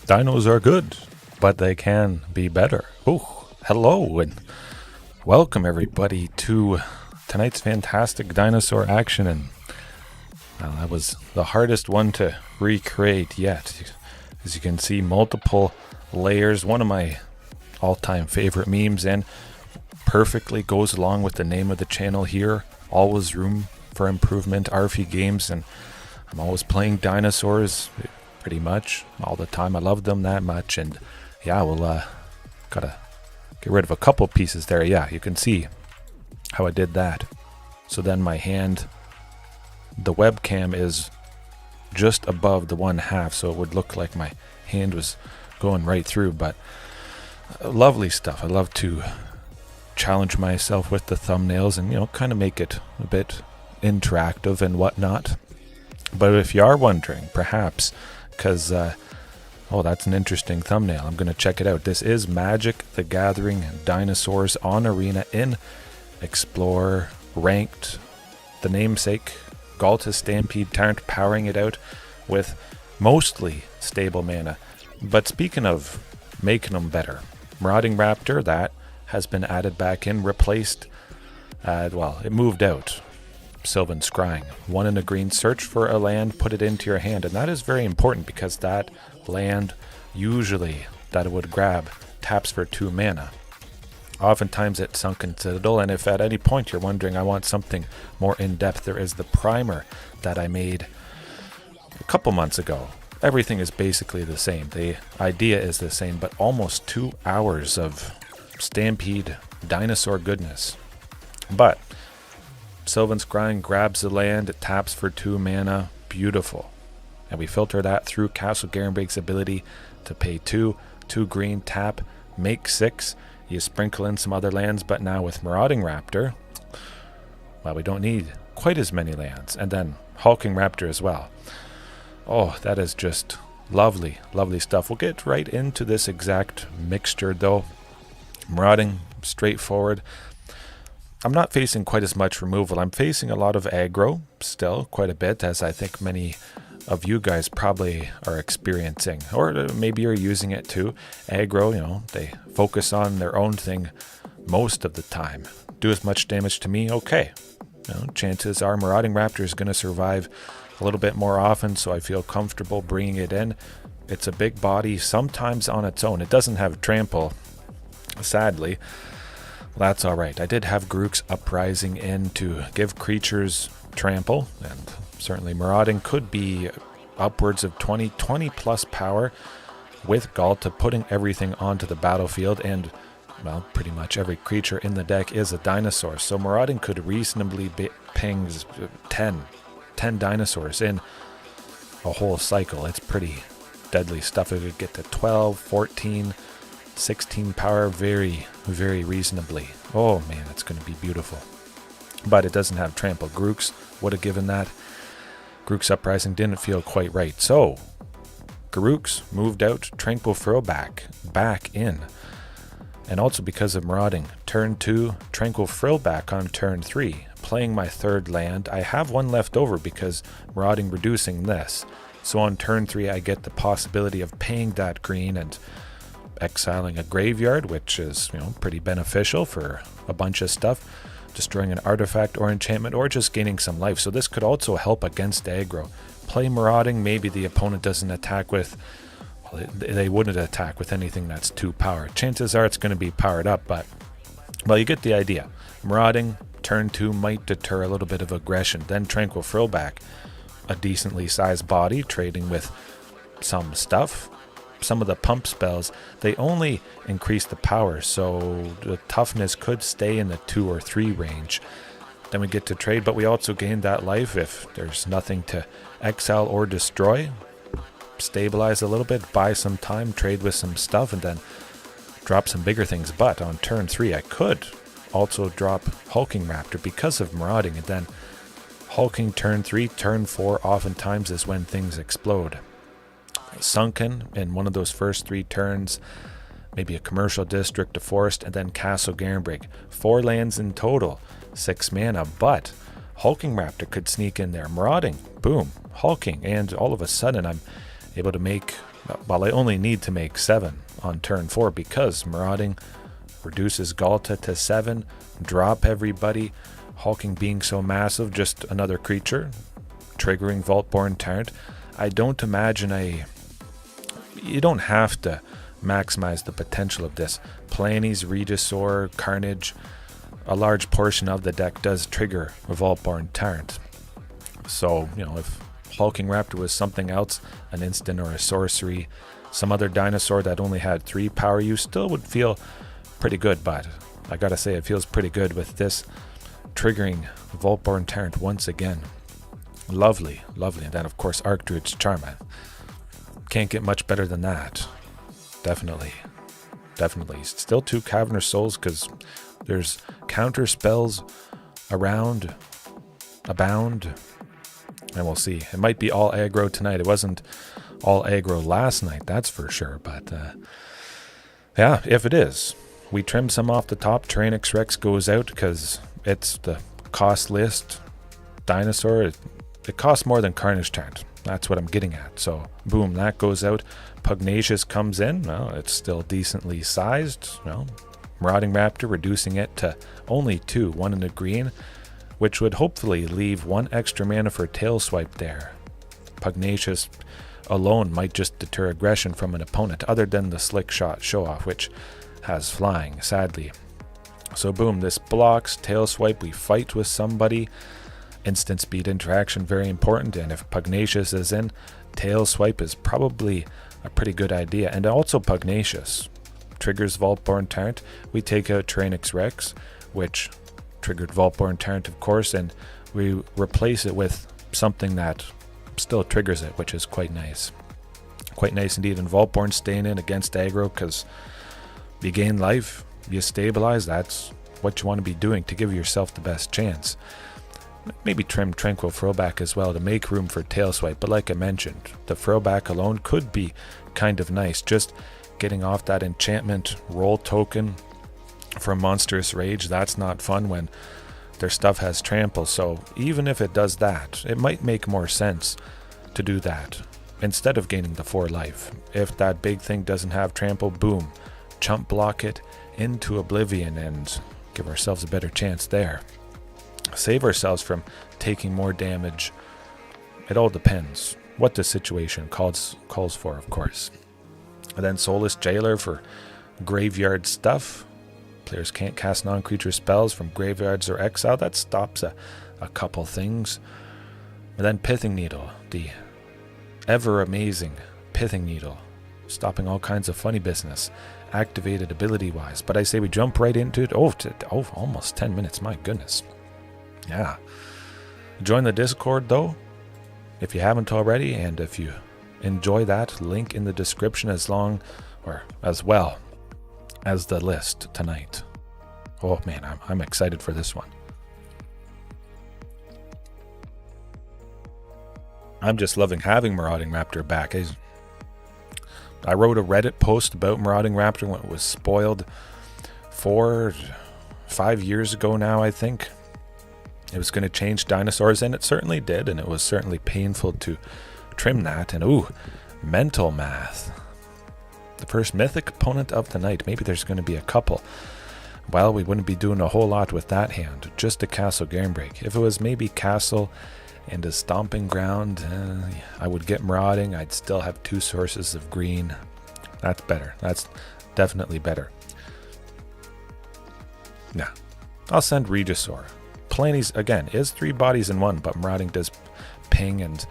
Dinos are good, but they can be better. Oh, hello and welcome everybody to tonight's fantastic dinosaur action. And that was the hardest one to recreate yet. As you can see, multiple layers. One of my all-time favorite memes, and perfectly goes along with the name of the channel here. Always room for improvement, RF Games, and I'm always playing dinosaurs pretty much all the time. I love them that much, and yeah, we'll gotta get rid of a couple pieces there. Yeah, you can see how I did that. So then my hand, the webcam is just above the 1/2, so it would look like my hand was going right through. But lovely stuff. I love to challenge myself with the thumbnails and, you know, kind of make it a bit interactive and whatnot. But if you are wondering, perhaps, because oh, that's an interesting thumbnail, I'm going to check it out. This is Magic the Gathering Dinosaurs on Arena in Explorer Ranked, the namesake Ghalta Stampede Tyrant, powering it out with mostly stable mana. But speaking of making them better, Marauding Raptor, that has been added back in, replaced, well, it moved out Sylvan Scrying. 1 in a green, search for a land, put it into your hand, and that is very important because that land usually that it would grab taps for 2 mana. Oftentimes at Sunken Citadel, and if at any point you're wondering I want something more in-depth, there is the primer that I made a couple months ago. Everything is basically the same. The idea is the same, but almost 2 hours of Stampede dinosaur goodness. But Sylvan Scrying grabs the land, it taps for 2 mana, beautiful. And we filter that through Castle Garenbrig's ability to pay 2 green, tap, make 6. You sprinkle in some other lands, but now with Marauding Raptor, well, we don't need quite as many lands. And then Hulking Raptor as well. Oh, that is just lovely, lovely stuff. We'll get right into this exact mixture though. Marauding, straightforward. I'm not facing quite as much removal. I'm facing a lot of aggro still, quite a bit, as I think many of you guys probably are experiencing, or maybe you're using it too. Aggro, you know, they focus on their own thing most of the time. Do as much damage to me, okay. You know, chances are Marauding Raptor is going to survive a little bit more often, so I feel comfortable bringing it in. It's a big body, sometimes on its own. It doesn't have trample, sadly. That's alright. I did have Garruk's Uprising in to give creatures trample, and certainly Marauding could be upwards of 20 plus power with Ghalta putting everything onto the battlefield, and well, pretty much every creature in the deck is a dinosaur, so Marauding could reasonably ping 10 dinosaurs in a whole cycle. It's pretty deadly stuff. It would get to 12, 14, 16 power very, very reasonably. Oh man, it's going to be beautiful. But it doesn't have trample. Garruk's would have given that. Garruk's Uprising didn't feel quite right. So Garruk's moved out Tranquil Frillback back in. And also because of Marauding, turn 2, Tranquil Frillback on turn 3. Playing my 3rd land. I have 1 left over because Marauding reducing this. So on turn 3 I get the possibility of paying that green and exiling a graveyard, which is, you know, pretty beneficial for a bunch of stuff. Destroying an artifact or enchantment, or just gaining some life. So this could also help against aggro. Play Marauding, maybe the opponent doesn't attack with, well, they wouldn't attack with anything that's 2 power. Chances are it's going to be powered up, but well, you get the idea. Marauding, turn 2 might deter a little bit of aggression. Then Tranquil Frillback, a decently sized body, trading with some stuff. Some of the pump spells, they only increase the power, so the toughness could stay in the 2 or 3 range. Then we get to trade, but we also gain that life if there's nothing to exile or destroy. Stabilize a little bit, buy some time, trade with some stuff, and then drop some bigger things. But on turn 3 I could also drop Hulking Raptor because of Marauding, and then Hulking turn 3, turn 4 oftentimes is when things explode. Sunken in one of those first 3 turns, maybe a commercial district, a forest, and then Castle Garenbrig. 4 lands in total, 6 mana, but Hulking Raptor could sneak in there. Marauding, boom, Hulking, and all of a sudden I'm able to make Well, I only need to make 7 on turn 4 because Marauding reduces Ghalta to 7, drop everybody, Hulking being so massive, just another creature, triggering Vaultborn Tyrant. I don't imagine you don't have to maximize the potential of this. Palani's, Regisaur, Carnage, a large portion of the deck does trigger a Vaultborn Tyrant. So, you know, if Hulking Raptor was something else, an instant or a sorcery, some other dinosaur that only had 3 power use, still would feel pretty good, but I gotta say it feels pretty good with this triggering Vaultborn Tyrant once again. Lovely, lovely. And then of course Archdruid's Charm. Can't get much better than that. Definitely. Definitely. Still 2 Cavern of Souls because there's counter spells abound. And we'll see. It might be all aggro tonight. It wasn't all aggro last night, that's for sure. But yeah, if it is, we trim some off the top. Tyrranax Rex goes out because it's the cost list dinosaur. It costs more than Carnage Tyrant. That's what I'm getting at. So boom, that goes out. Pugnacious comes in. Well, it's still decently sized. Well, Marauding Raptor reducing it to only 2, 1 in the green, which would hopefully leave 1 extra mana for Tail Swipe there. Pugnacious alone might just deter aggression from an opponent, other than the Slick Shot Show-Off, which has flying, sadly. So boom, this blocks. Tail Swipe, we fight with somebody. Instant speed interaction, very important, and if Pugnacious is in, Tail Swipe is probably a pretty good idea. And also Pugnacious triggers Vaultborn Tyrant. We take out Tyrranax Rex, which triggered Vaultborn Tyrant, of course, and we replace it with something that still triggers it, which is quite nice. Quite nice indeed. And Vaultborn staying in against aggro because you gain life, you stabilize. That's what you want to be doing to give yourself the best chance. Maybe trim Tranquil Frillback as well to make room for Tail Swipe, but like I mentioned, the Frillback alone could be kind of nice. Just getting off that enchantment roll token from Monstrous Rage, that's not fun when their stuff has trample. So even if it does that, it might make more sense to do that instead of gaining the 4 life. If that big thing doesn't have trample, boom, chump block it into oblivion and give ourselves a better chance there. Save ourselves from taking more damage. It all depends what the situation calls for, of course. And then Soulless Jailer for graveyard stuff. Players can't cast non-creature spells from graveyards or exile. That stops a couple things. And then Pithing Needle, the ever-amazing Pithing Needle, stopping all kinds of funny business, activated ability-wise. But I say we jump right into it. Oh, almost 10 minutes, my goodness. Yeah. Join the Discord, though, if you haven't already, and if you enjoy that, link in the description as well as the list tonight. Oh man, I'm excited for this one. I'm just loving having Marauding Raptor back. I wrote a Reddit post about Marauding Raptor when it was spoiled 4-5 years ago now, I think. It was going to change dinosaurs, and it certainly did, and it was certainly painful to trim that. And ooh, mental math. The first mythic opponent of the night. Maybe there's going to be a couple. Well, we wouldn't be doing a whole lot with that hand. Just a Castle Garenbrig. If it was maybe Castle and a Stomping Ground, I would get Marauding. I'd still have 2 sources of green. That's better. That's definitely better. Nah, I'll send Regisaur. Palani's, again, is 3 bodies in 1, but Marauding does ping and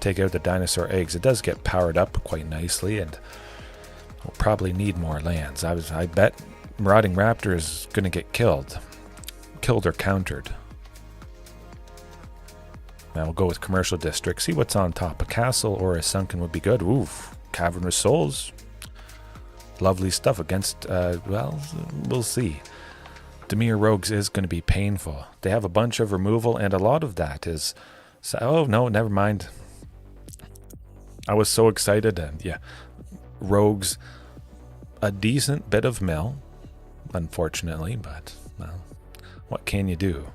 take out the dinosaur eggs. It does get powered up quite nicely, and we'll probably need more lands. I bet Marauding Raptor is going to get killed or countered. Now we'll go with Commercial District. See what's on top. A Castle or a Sunken would be good. Oof. Cavern of Souls. Lovely stuff against, well, we'll see. Dimir Rogues is going to be painful. They have a bunch of removal, and a lot of that is... oh, no, never mind. I was so excited, and yeah. Rogues, a decent bit of mill, unfortunately, but, well, what can you do?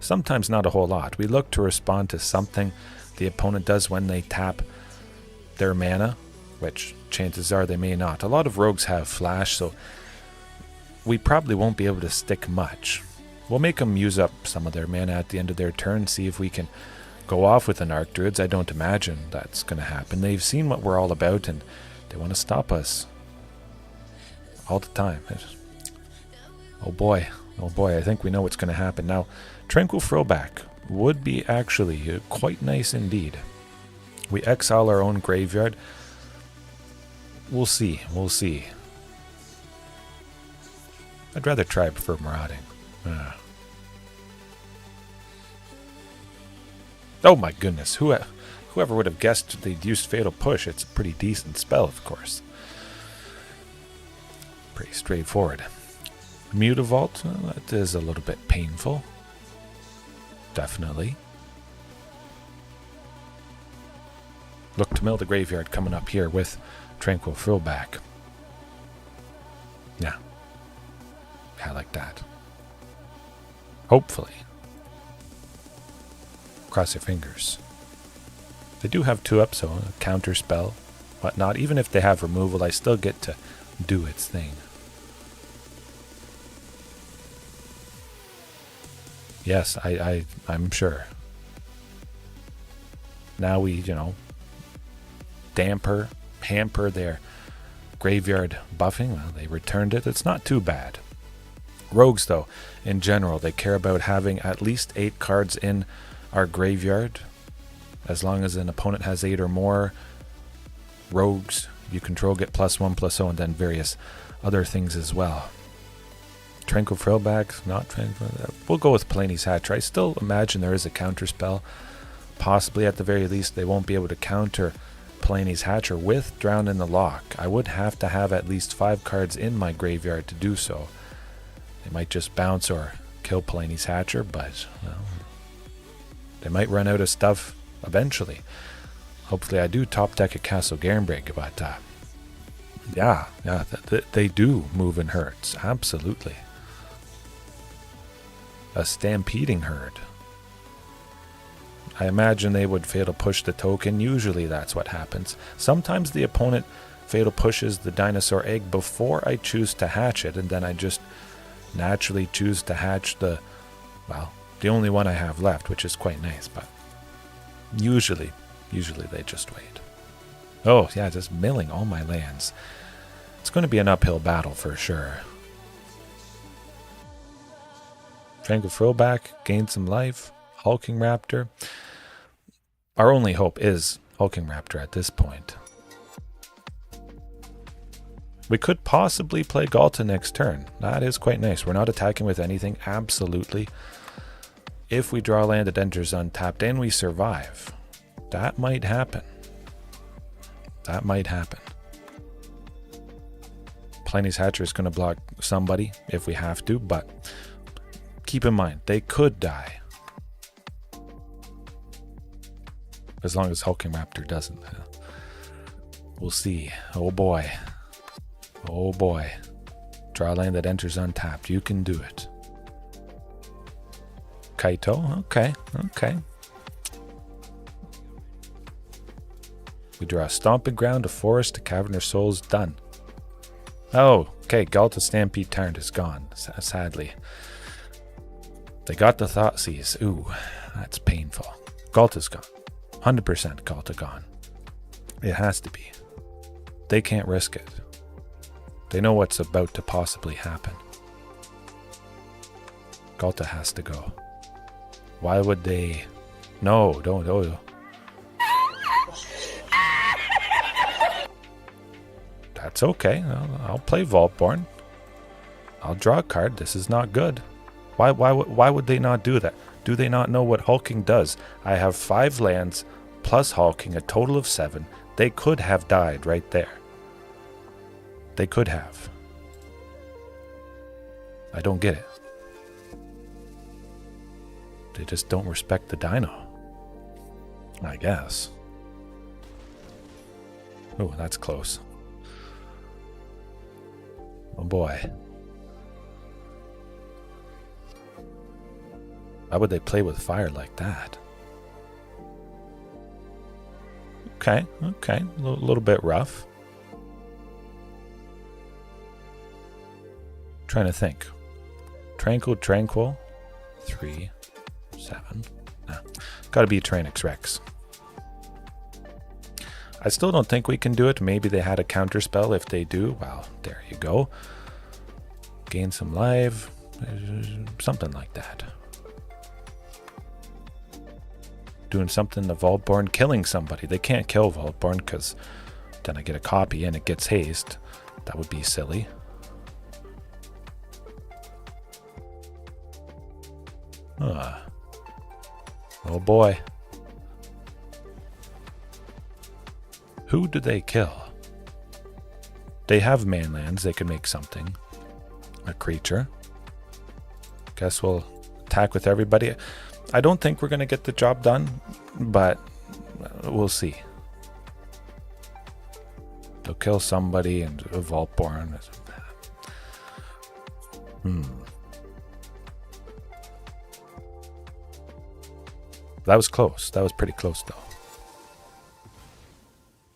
Sometimes not a whole lot. We look to respond to something the opponent does when they tap their mana, which chances are they may not. A lot of rogues have flash, so we probably won't be able to stick much. We'll make them use up some of their mana at the end of their turn, see if we can go off with an Archdruids. I don't imagine that's going to happen. They've seen what we're all about, and they want to stop us all the time. Oh boy, I think we know what's going to happen. Now, Tranquil Frillback would be actually quite nice indeed. We exile our own graveyard. We'll see. I'd rather try it for Marauding. Oh my goodness, whoever would have guessed they'd used Fatal Push. It's a pretty decent spell, of course. Pretty straightforward. Mutavault, well, that is a little bit painful. Definitely. Look to mill the graveyard coming up here with Tranquil Frillback. Yeah, like that. Hopefully. Cross your fingers. They do have 2-up, so a counter spell, whatnot. Even if they have removal, I still get to do its thing. Yes, I'm sure. Now we, hamper their graveyard buffing. Well, they returned it. It's not too bad. Rogues, though, in general, they care about having at least 8 cards in our graveyard. As long as an opponent has 8 or more. Rogues you control get +1/+0, and then various other things as well. Tranquil Frillback, not Tranquil. We'll go with Palani's Hatcher. I still imagine there is a counter spell. Possibly, at the very least, they won't be able to counter Palani's Hatcher with Drown in the Lock. I would have to have at least 5 cards in my graveyard to do so. They might just bounce or kill Palani's Hatcher, but they might run out of stuff eventually. Hopefully I do top deck a Castle Garenbrig, but yeah, they do move in herds, absolutely. A stampeding herd. I imagine they would fatal push the token. Usually that's what happens. Sometimes the opponent fatal pushes the dinosaur egg before I choose to hatch it, and then I just naturally choose to hatch the only one I have left, which is quite nice, but usually they just wait. Oh yeah, just milling all my lands. It's going to be an uphill battle for sure. Tranquil Frillback, gain some life. Hulking Raptor. Our only hope is Hulking Raptor at this point. We could possibly play Ghalta next turn. That is quite nice. We're not attacking with anything, absolutely. If we draw land that enters untapped and we survive, that might happen. That might happen. Palani's Hatcher is going to block somebody if we have to, but keep in mind, they could die. As long as Hulking Raptor doesn't. We'll see. Oh boy. Oh boy. Draw land that enters untapped. You can do it. Kaito. Okay. We draw a Stomping Ground, a Forest, a Cavern of Souls. Done. Oh, okay. Ghalta Stampede Tyrant is gone, sadly. They got the Thoughtseize. Ooh, that's painful. Ghalta's gone. 100% Ghalta gone. It has to be. They can't risk it. They know what's about to possibly happen. Ghalta has to go. Why would they? No, don't. That's okay. I'll play Vaultborn. I'll draw a card. This is not good. Why would they not do that? Do they not know what Hulking does? I have 5 lands plus Hulking, a total of 7. They could have died right there. They could have. I don't get it. They just don't respect the dino, I guess. Oh, that's close. Oh boy. Why would they play with fire like that? Okay. A little bit rough. Trying to think. Tranquil. 3, 7. Nah. Gotta be Tyrranax Rex. I still don't think we can do it. Maybe they had a counter spell. If they do, well, there you go. Gain some life. Something like that. Doing something to Vaultborn, killing somebody. They can't kill Vaultborn because then I get a copy and it gets haste. That would be silly. Oh boy. Who do they kill? They have manlands. They can make something. A creature. Guess we'll attack with everybody. I don't think we're going to get the job done, but we'll see. They'll kill somebody and a Vaultborn. That was close. That was pretty close, though.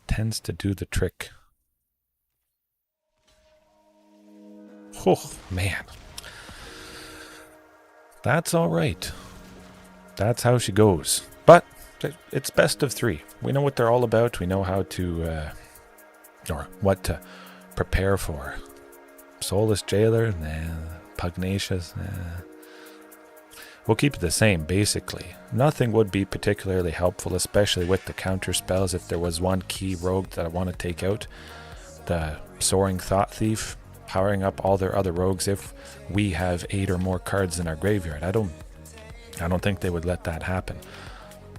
Tends to do the trick. Oh, man. That's all right. That's how she goes. But it's best of 3. We know what they're all about. We know how to, or what to prepare for. Soulless Jailer, nah. Pugnacious, nah. We'll keep it the same, basically. Nothing would be particularly helpful, especially with the counter spells. If there was one key rogue that I want to take out, the Soaring Thought Thief, powering up all their other rogues if we have 8 or more cards in our graveyard. I don't think they would let that happen.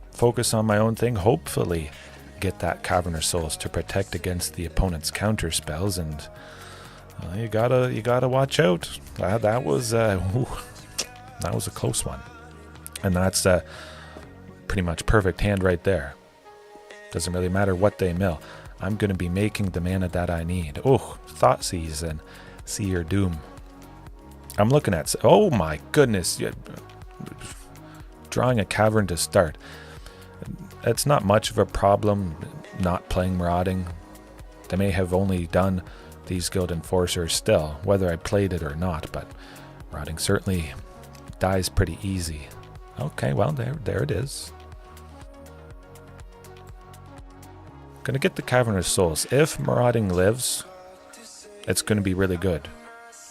Focus on my own thing, hopefully get that Cavern of Souls to protect against the opponent's counter spells, and you gotta watch out. That was a close one. And that's pretty much perfect hand right there. Doesn't really matter what they mill. I'm going to be making the mana that I need. Oh, Thoughtseize and See Your Doom. I'm looking at... Oh my goodness. Drawing a Cavern to start. It's not much of a problem not playing Marauding. They may have only done these Guild Enforcers still, whether I played it or not, but Marauding certainly dies pretty easy. Okay, well, there it is. Gonna get the Cavern of Souls. If Marauding lives, it's gonna be really good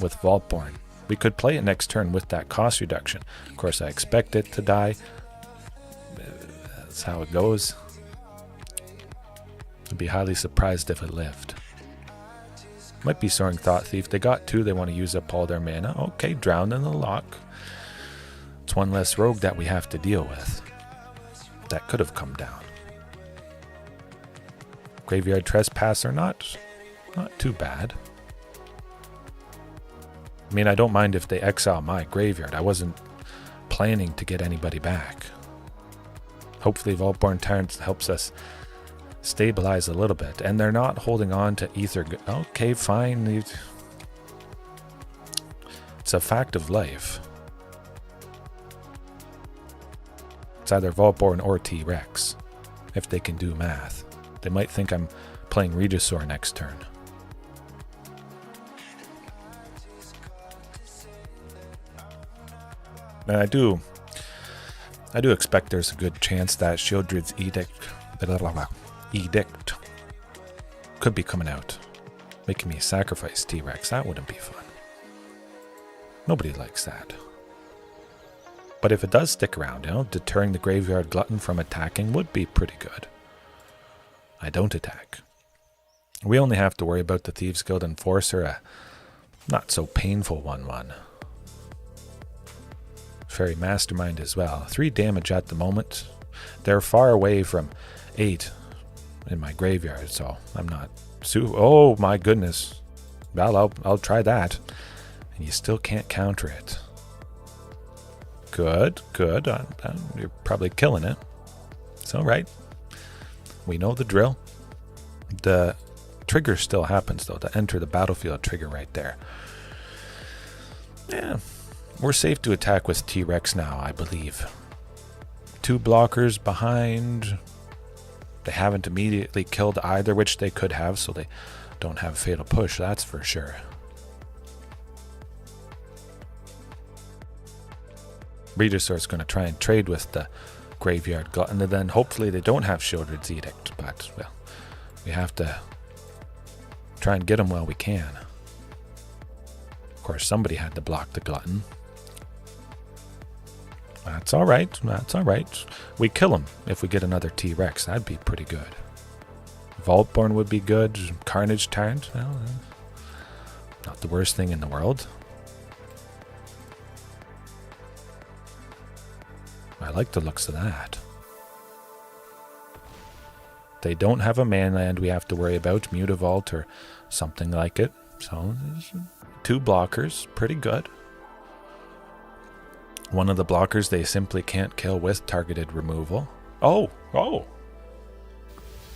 with Vaultborn. We could play it next turn with that cost reduction. Of course, I expect it to die. That's how it goes. I'd be highly surprised if it lived. Might be Soaring Thought Thief. They got 2. They want to use up all their mana. Okay, Drowned in the Lock. It's one less rogue that we have to deal with. That could have come down. Graveyard Trespasser, not too bad. I mean, I don't mind if they exile my graveyard. I wasn't planning to get anybody back. Hopefully Vaultborn Tyrant helps us stabilize a little bit. And they're not holding on to Ether. Okay, fine. It's a fact of life. It's either Vaultborn or T-Rex, if they can do math. They might think I'm playing Regisaur next turn. And I do expect there's a good chance that Sheoldred's Edict could be coming out, making me sacrifice T-Rex. That wouldn't be fun. Nobody likes that. But if it does stick around, deterring the Graveyard Glutton from attacking would be pretty good. I don't attack. We only have to worry about the Thieves Guild Enforcer, a not so painful 1/1. Fairy Mastermind as well. 3 damage at the moment. They're far away from 8 in my graveyard, so I'm not... Oh my goodness. Well, I'll try that. And you still can't counter it. Good. You're probably killing it. It's alright. We know the drill. The trigger still happens, though. To enter the battlefield trigger right there. Yeah. We're safe to attack with T-Rex now, I believe. 2 blockers behind. They haven't immediately killed either, which they could have, so they don't have Fatal Push, that's for sure. Regisaur's going to try and trade with the Graveyard Glutton, and then hopefully they don't have Shieldred's Edict, but, well, we have to try and get them while we can. Of course, somebody had to block the Glutton. That's alright, that's alright. We kill him if we get another T-Rex, that'd be pretty good. Vaultborn would be good, Carnage Tyrant, well, not the worst thing in the world. I like the looks of that. They don't have a manland we have to worry about, Mutavault or something like it. So, 2 blockers, pretty good. One of the blockers they simply can't kill with targeted removal. Oh!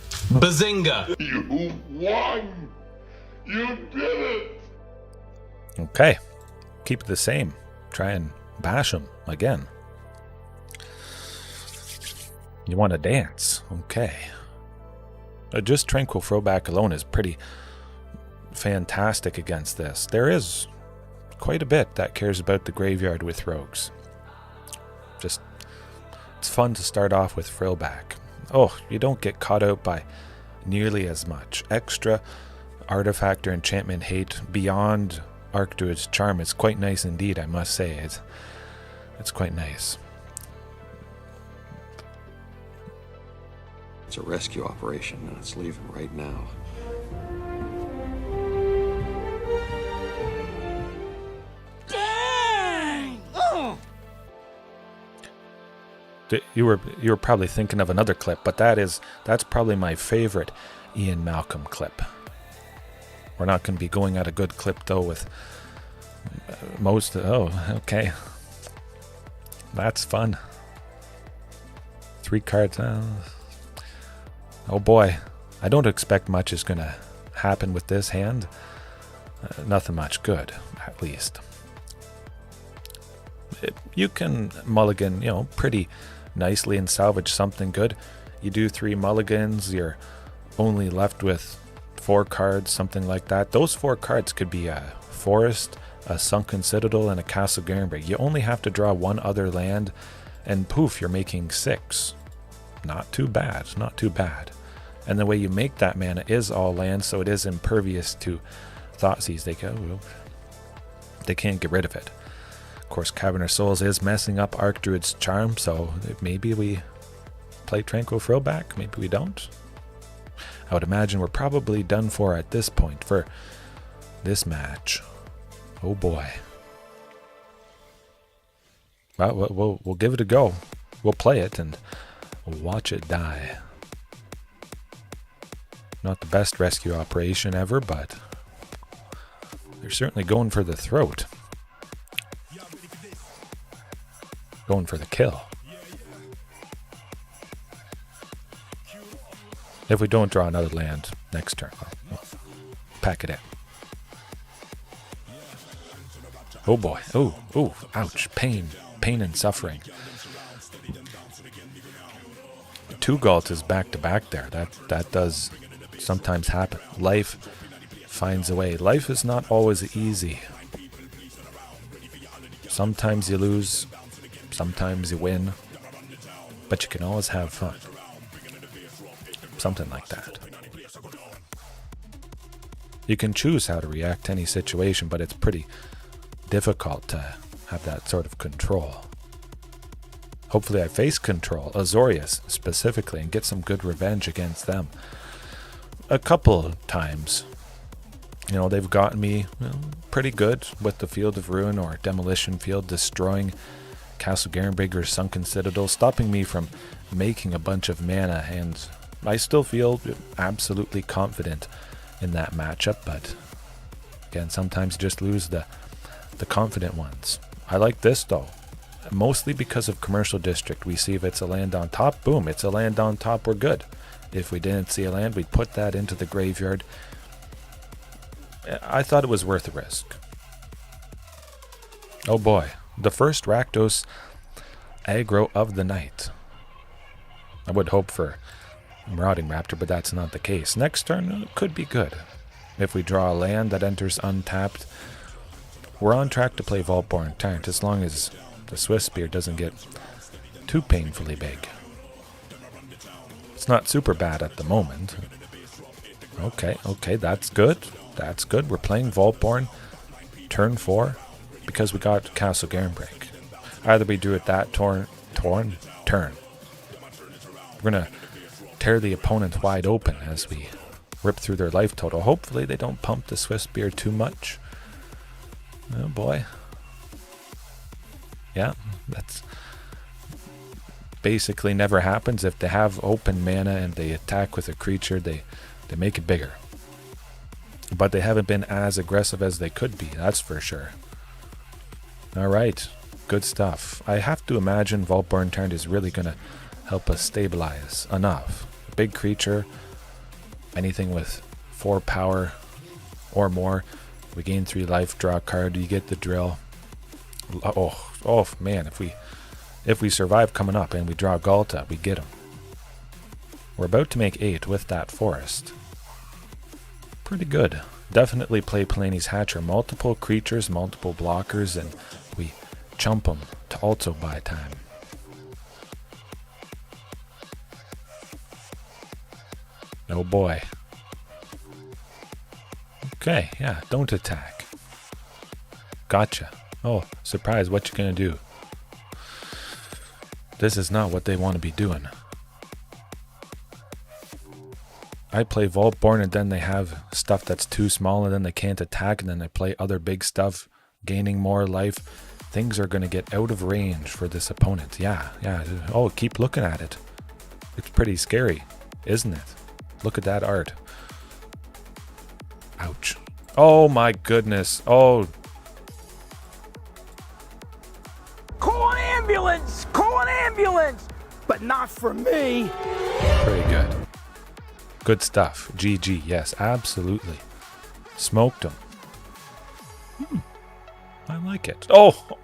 Bazinga! You won! You did it! Okay. Keep it the same. Try and bash him again. You want to dance? Okay. Just Tranquil Frillback alone is pretty fantastic against this. There is quite a bit that cares about the graveyard with rogues. Just, it's fun to start off with Frillback. Oh, you don't get caught out by nearly as much. Extra artifact or enchantment hate beyond Archdruid's charm. It's quite nice indeed, I must say. It's quite nice. It's a rescue operation, and it's leaving right now. Dang! Oh. You were probably thinking of another clip, but that's probably my favorite Ian Malcolm clip. We're not going to be going at a good clip though with most. Oh, okay, that's fun. 3 cards. Oh boy, I don't expect much is going to happen with this hand. Nothing much good, at least. You can mulligan, pretty nicely and salvage something good. You do 3 mulligans, you're only left with 4 cards, something like that. Those 4 cards could be a Forest, a Sunken Citadel, and a Castle Garenbrig. You only have to draw 1 other land, and poof, you're making 6. Not too bad, not too bad. And the way you make that mana is all land, so it is impervious to Thoughtseize. They can't get rid of it. Of course, Cavern of Souls is messing up Archdruid's charm, so maybe we play Tranquil Frillback, maybe we don't. I would imagine we're probably done for at this point for this match. Oh boy. Well, we'll give it a go. We'll play it and watch it die. Not the best rescue operation ever, but they're certainly going for the throat. Going for the kill. If we don't draw another land next turn, we'll pack it in. Oh boy. Oh, ouch. Pain and suffering. 2 Ghaltas back to back there. That does sometimes happen. Life finds a way. Life is not always easy. Sometimes you lose, sometimes you win, but you can always have fun. Something like that. You can choose how to react to any situation, but it's pretty difficult to have that sort of control. Hopefully I face control, Azorius specifically, and get some good revenge against them. A couple times, they've gotten me pretty good with the Field of Ruin or Demolition Field, destroying Castle Garenbrig or Sunken Citadel, stopping me from making a bunch of mana, and I still feel absolutely confident in that matchup, but again, sometimes you just lose the confident ones. I like this though, mostly because of Commercial District. We see if it's a land on top, boom, it's a land on top, we're good. If we didn't see a land, we'd put that into the graveyard. I thought it was worth the risk. Oh boy, the first Rakdos aggro of the night. I would hope for Marauding Raptor, but that's not the case. Next turn could be good. If we draw a land that enters untapped, we're on track to play Vaultborn Tyrant as long as the Swift Spear doesn't get too painfully big. It's not super bad at the moment. Okay, that's good. That's good. We're playing Vaultborn turn 4 because we got Castle Garenbrig. Either we do it that turn. We're gonna tear the opponent wide open as we rip through their life total. Hopefully they don't pump the Swift Spear too much. Oh boy. Yeah, that's basically never happens. If they have open mana and they attack with a creature, they make it bigger. But they haven't been as aggressive as they could be, that's for sure. Alright, good stuff. I have to imagine Vaultborn Tyrant is really going to help us stabilize enough. A big creature, anything with 4 power or more. We gain 3 life, draw a card, you get the drill. Oh man, if we survive coming up and we draw Ghalta, we get him. We're about to make 8 with that forest. Pretty good. Definitely play Palani's Hatcher. Multiple creatures, multiple blockers, and we chump them to also buy time. Oh boy. Okay, yeah, don't attack. Gotcha. Oh, surprise, what you gonna do? This is not what they want to be doing. I play Vaultborn and then they have stuff that's too small and then they can't attack and then they play other big stuff, gaining more life. Things are going to get out of range for this opponent. Yeah. Oh, keep looking at it. It's pretty scary, isn't it? Look at that art. Ouch. Oh my goodness. Oh. Call an ambulance! Call an ambulance! But not for me! Pretty good. Good stuff. GG. Yes, absolutely. Smoked him. I like it. Oh,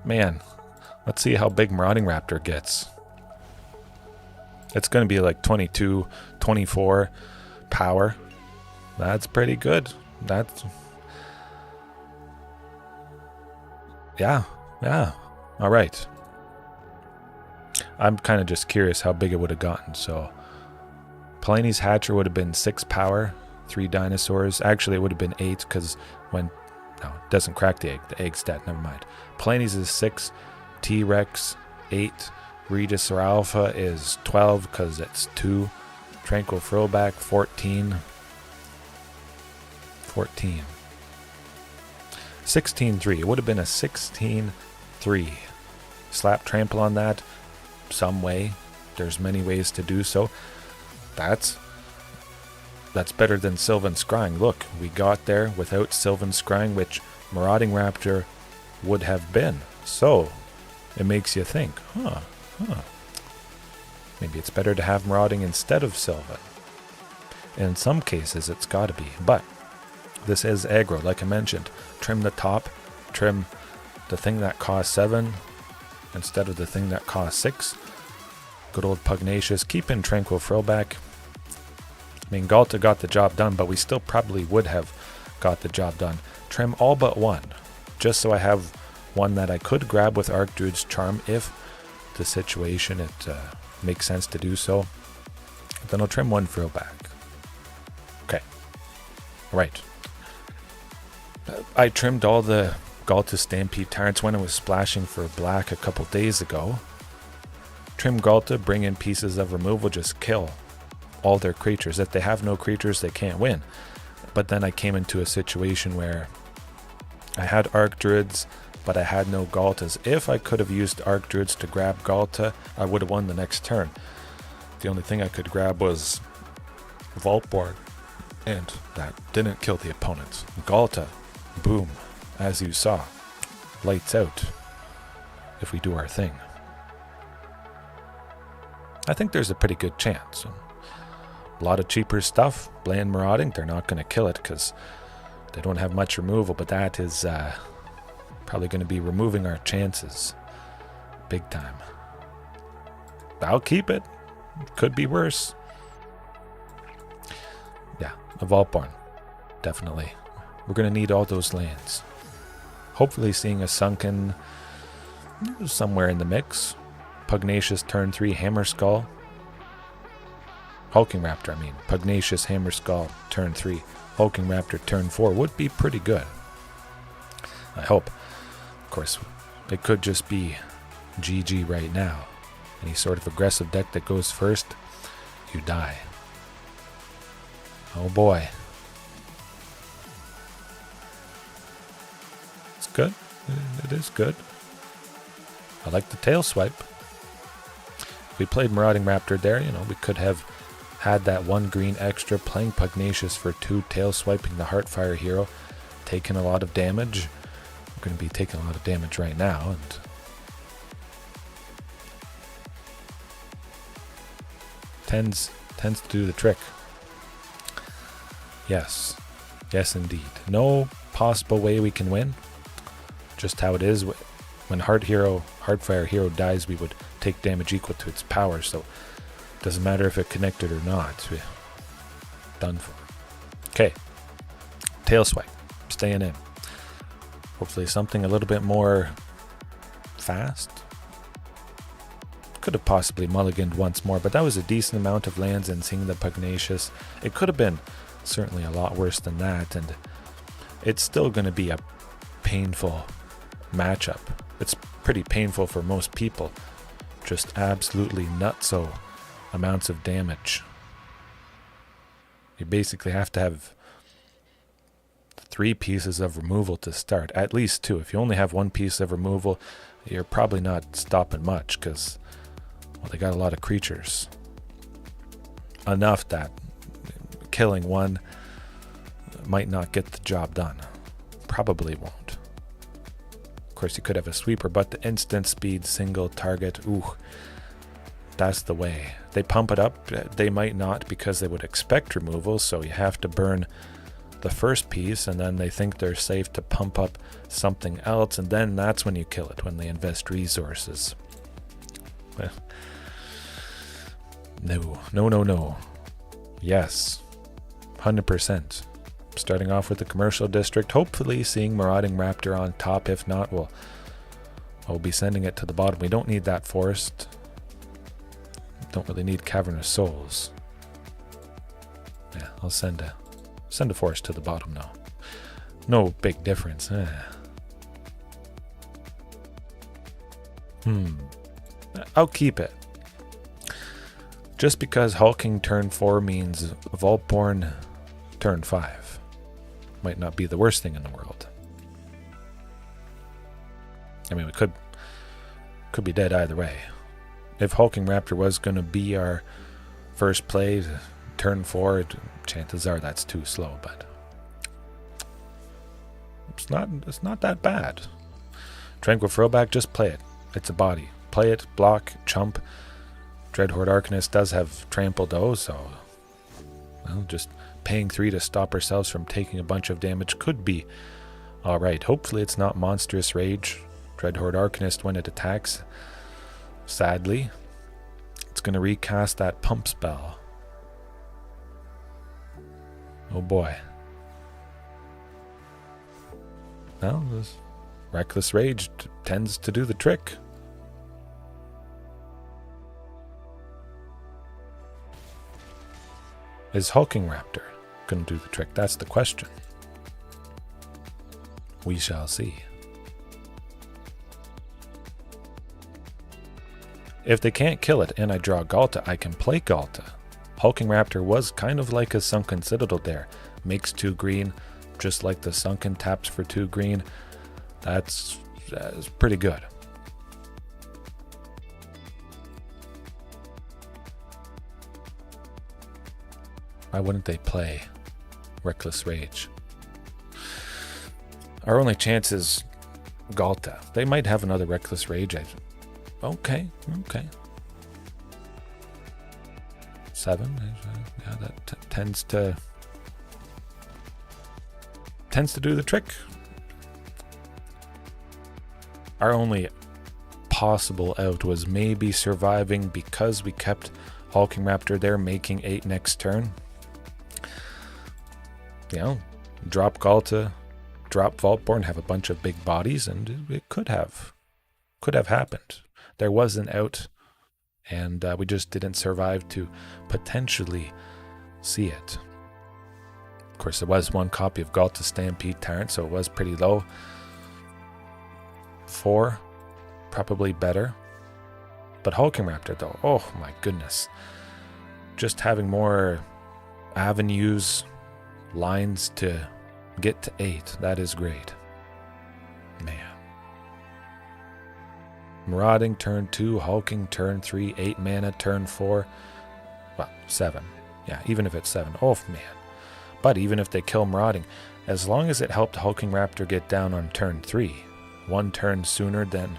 man. Let's see how big Marauding Raptor gets. It's going to be like 22, 24 power. That's pretty good. That's... Yeah. All right. I'm kind of just curious how big it would have gotten, so... Palani's Hatcher would have been 6 power, 3 dinosaurs. Actually, it would have been 8 because when... No, it doesn't crack the egg. The egg stat, never mind. Palani's is 6, T-Rex 8, Regisaur Alpha is 12 because it's 2, Tranquil Frillback 14. 16-3. It would have been a 16-3. Slap trample on that some way. There's many ways to do so. That's better than Sylvan Scrying. Look, we got there without Sylvan Scrying, which Marauding Raptor would have been. So, it makes you think, maybe it's better to have Marauding instead of Sylvan. In some cases, it's got to be. But, this is aggro, like I mentioned. Trim the top, trim the thing that costs 7 instead of the thing that costs 6. Good old Pugnacious. Keep in Tranquil Frillback. I mean, Ghalta got the job done, but we still probably would have got the job done. Trim all but 1, just so I have one that I could grab with Archdruid's Charm if the situation it makes sense to do so. Then I'll trim 1 Frillback. Okay. Right. I trimmed all the Ghalta Stampede Tyrants when I was splashing for black a couple days ago. Trim Ghalta, bring in pieces of removal, just kill all their creatures. If they have no creatures, they can't win. But then I came into a situation where I had Archdruids, but I had no Ghaltas. If I could have used Archdruids to grab Ghalta, I would have won the next turn. The only thing I could grab was Vaultborn, and that didn't kill the opponent. Ghalta, boom, as you saw, lights out if we do our thing. I think there's a pretty good chance. A lot of cheaper stuff, Bland Marauding, they're not going to kill it because they don't have much removal, but that is probably going to be removing our chances big time. I'll keep it. Could be worse. Yeah, a Vaultborn, definitely. We're going to need all those lands. Hopefully seeing a Sunken somewhere in the mix. Pugnacious turn 3 Hammer Skull. Hulking Raptor, I mean. Pugnacious Hammer Skull turn 3. Hulking Raptor turn 4 would be pretty good. I hope. Of course, it could just be GG right now. Any sort of aggressive deck that goes first, you die. Oh boy. It's good. It is good. I like the tail swipe. If we played Marauding Raptor there, you know, we could have had that 1 green extra, playing Pugnacious for 2, tail swiping the Heartfire hero, taking a lot of damage. We're going to be taking a lot of damage right now, and tends to do the trick. Yes. Yes, indeed. No possible way we can win. Just how it is. When Heartfire hero dies, we would take damage equal to its power, so it doesn't matter if it connected or not. We're done for. Okay. Tail swipe. Staying in. Hopefully something a little bit more fast. Could have possibly mulliganed once more, but that was a decent amount of lands, and seeing the Pugnacious, it could have been certainly a lot worse than that, and it's still going to be a painful matchup. It's pretty painful for most people. Just absolutely nutso amounts of damage. You basically have to have 3 pieces of removal to start, at least 2. If you only have 1 piece of removal, you're probably not stopping much, because, well, they got a lot of creatures. Enough that killing 1 might not get the job done. Probably won't. Of course, you could have a sweeper, but the instant speed single target, ooh, that's the way. They pump it up. They might not, because they would expect removal, so you have to burn the first piece, and then they think they're safe to pump up something else, and then that's when you kill it, when they invest resources. Well, no. Yes, 100%. Starting off with the commercial district, hopefully seeing Marauding Raptor on top. If not, we'll be sending it to the bottom. We don't need that forest. Don't really need Cavern of Souls. Yeah, I'll send a forest to the bottom now. No big difference. I'll keep it. Just because Hulking turn 4 means Vaultborn turn 5. Might not be the worst thing in the world. I mean, we could be dead either way. If Hulking Raptor was going to be our first play, turn 4, chances are that's too slow, but it's not that bad. Tranquil Frillback, just play it. It's a body. Play it, block, chump. Dreadhorde Arcanist does have trample though, so well, just paying 3 to stop ourselves from taking a bunch of damage could be alright. Hopefully it's not Monstrous Rage. Dreadhorde Arcanist when it attacks. Sadly, it's going to recast that pump spell. Oh boy. Well, this Reckless Rage tends to do the trick. Is Hulking Raptor going to do the trick? That's the question. We shall see. If they can't kill it and I draw Ghalta, I can play Ghalta. Hulking Raptor was kind of like a Sunken Citadel there. Makes 2 green, just like the Sunken taps for 2 green. That's pretty good. Why wouldn't they play Reckless Rage? Our only chance is Ghalta. They might have another Reckless Rage. Okay. 7. Yeah, that tends to do the trick. Our only possible out was maybe surviving because we kept Hulking Raptor there, making 8 next turn. You know, drop Ghalta, drop Vaultborn, have a bunch of big bodies, and it could have happened. There was an out, and we just didn't survive to potentially see it. Of course, there was one copy of Ghalta Stampede Tyrant, so it was pretty low. 4, probably better. But Hulking Raptor, though, oh my goodness. Just having more avenues, lines to get to 8, that is great. Man. Marauding turn 2, Hulking turn 3, 8 mana turn 4. Well, 7. Yeah, even if it's 7. Oh, man. But even if they kill Marauding, as long as it helped Hulking Raptor get down on turn 3, 1 turn sooner than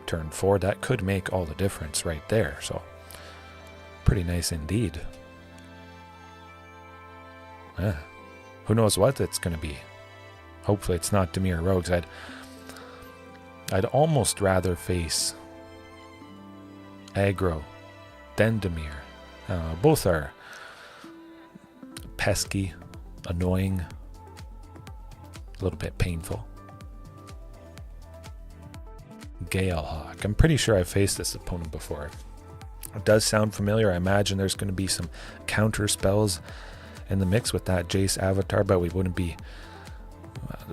turn 4, that could make all the difference right there. So, pretty nice indeed. Yeah. Who knows what it's going to be. Hopefully it's not Dimir Rogues. I'd almost rather face Aggro than Dimir. Both are pesky, annoying, a little bit painful. Galehawk. I'm pretty sure I've faced this opponent before. It does sound familiar. I imagine there's going to be some counter spells in the mix with that Jace avatar, but we wouldn't be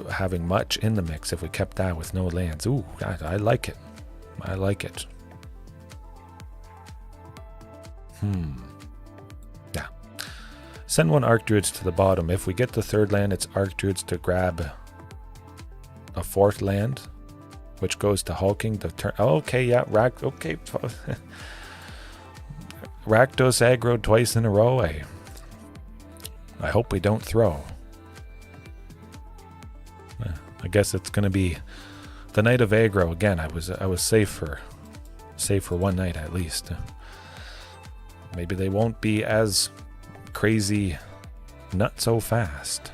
having much in the mix if we kept that with no lands. Ooh, I like it. I like it. Yeah. Send 1 Archdruids to the bottom. If we get the 3rd land, it's Archdruids to grab a 4th land, which goes to Hulking. The turn. Okay, yeah, okay. Rakdos aggro twice in a row. I hope we don't throw. I guess it's going to be the night of aggro again. I was safe for one night at least. Maybe they won't be as crazy, not so fast.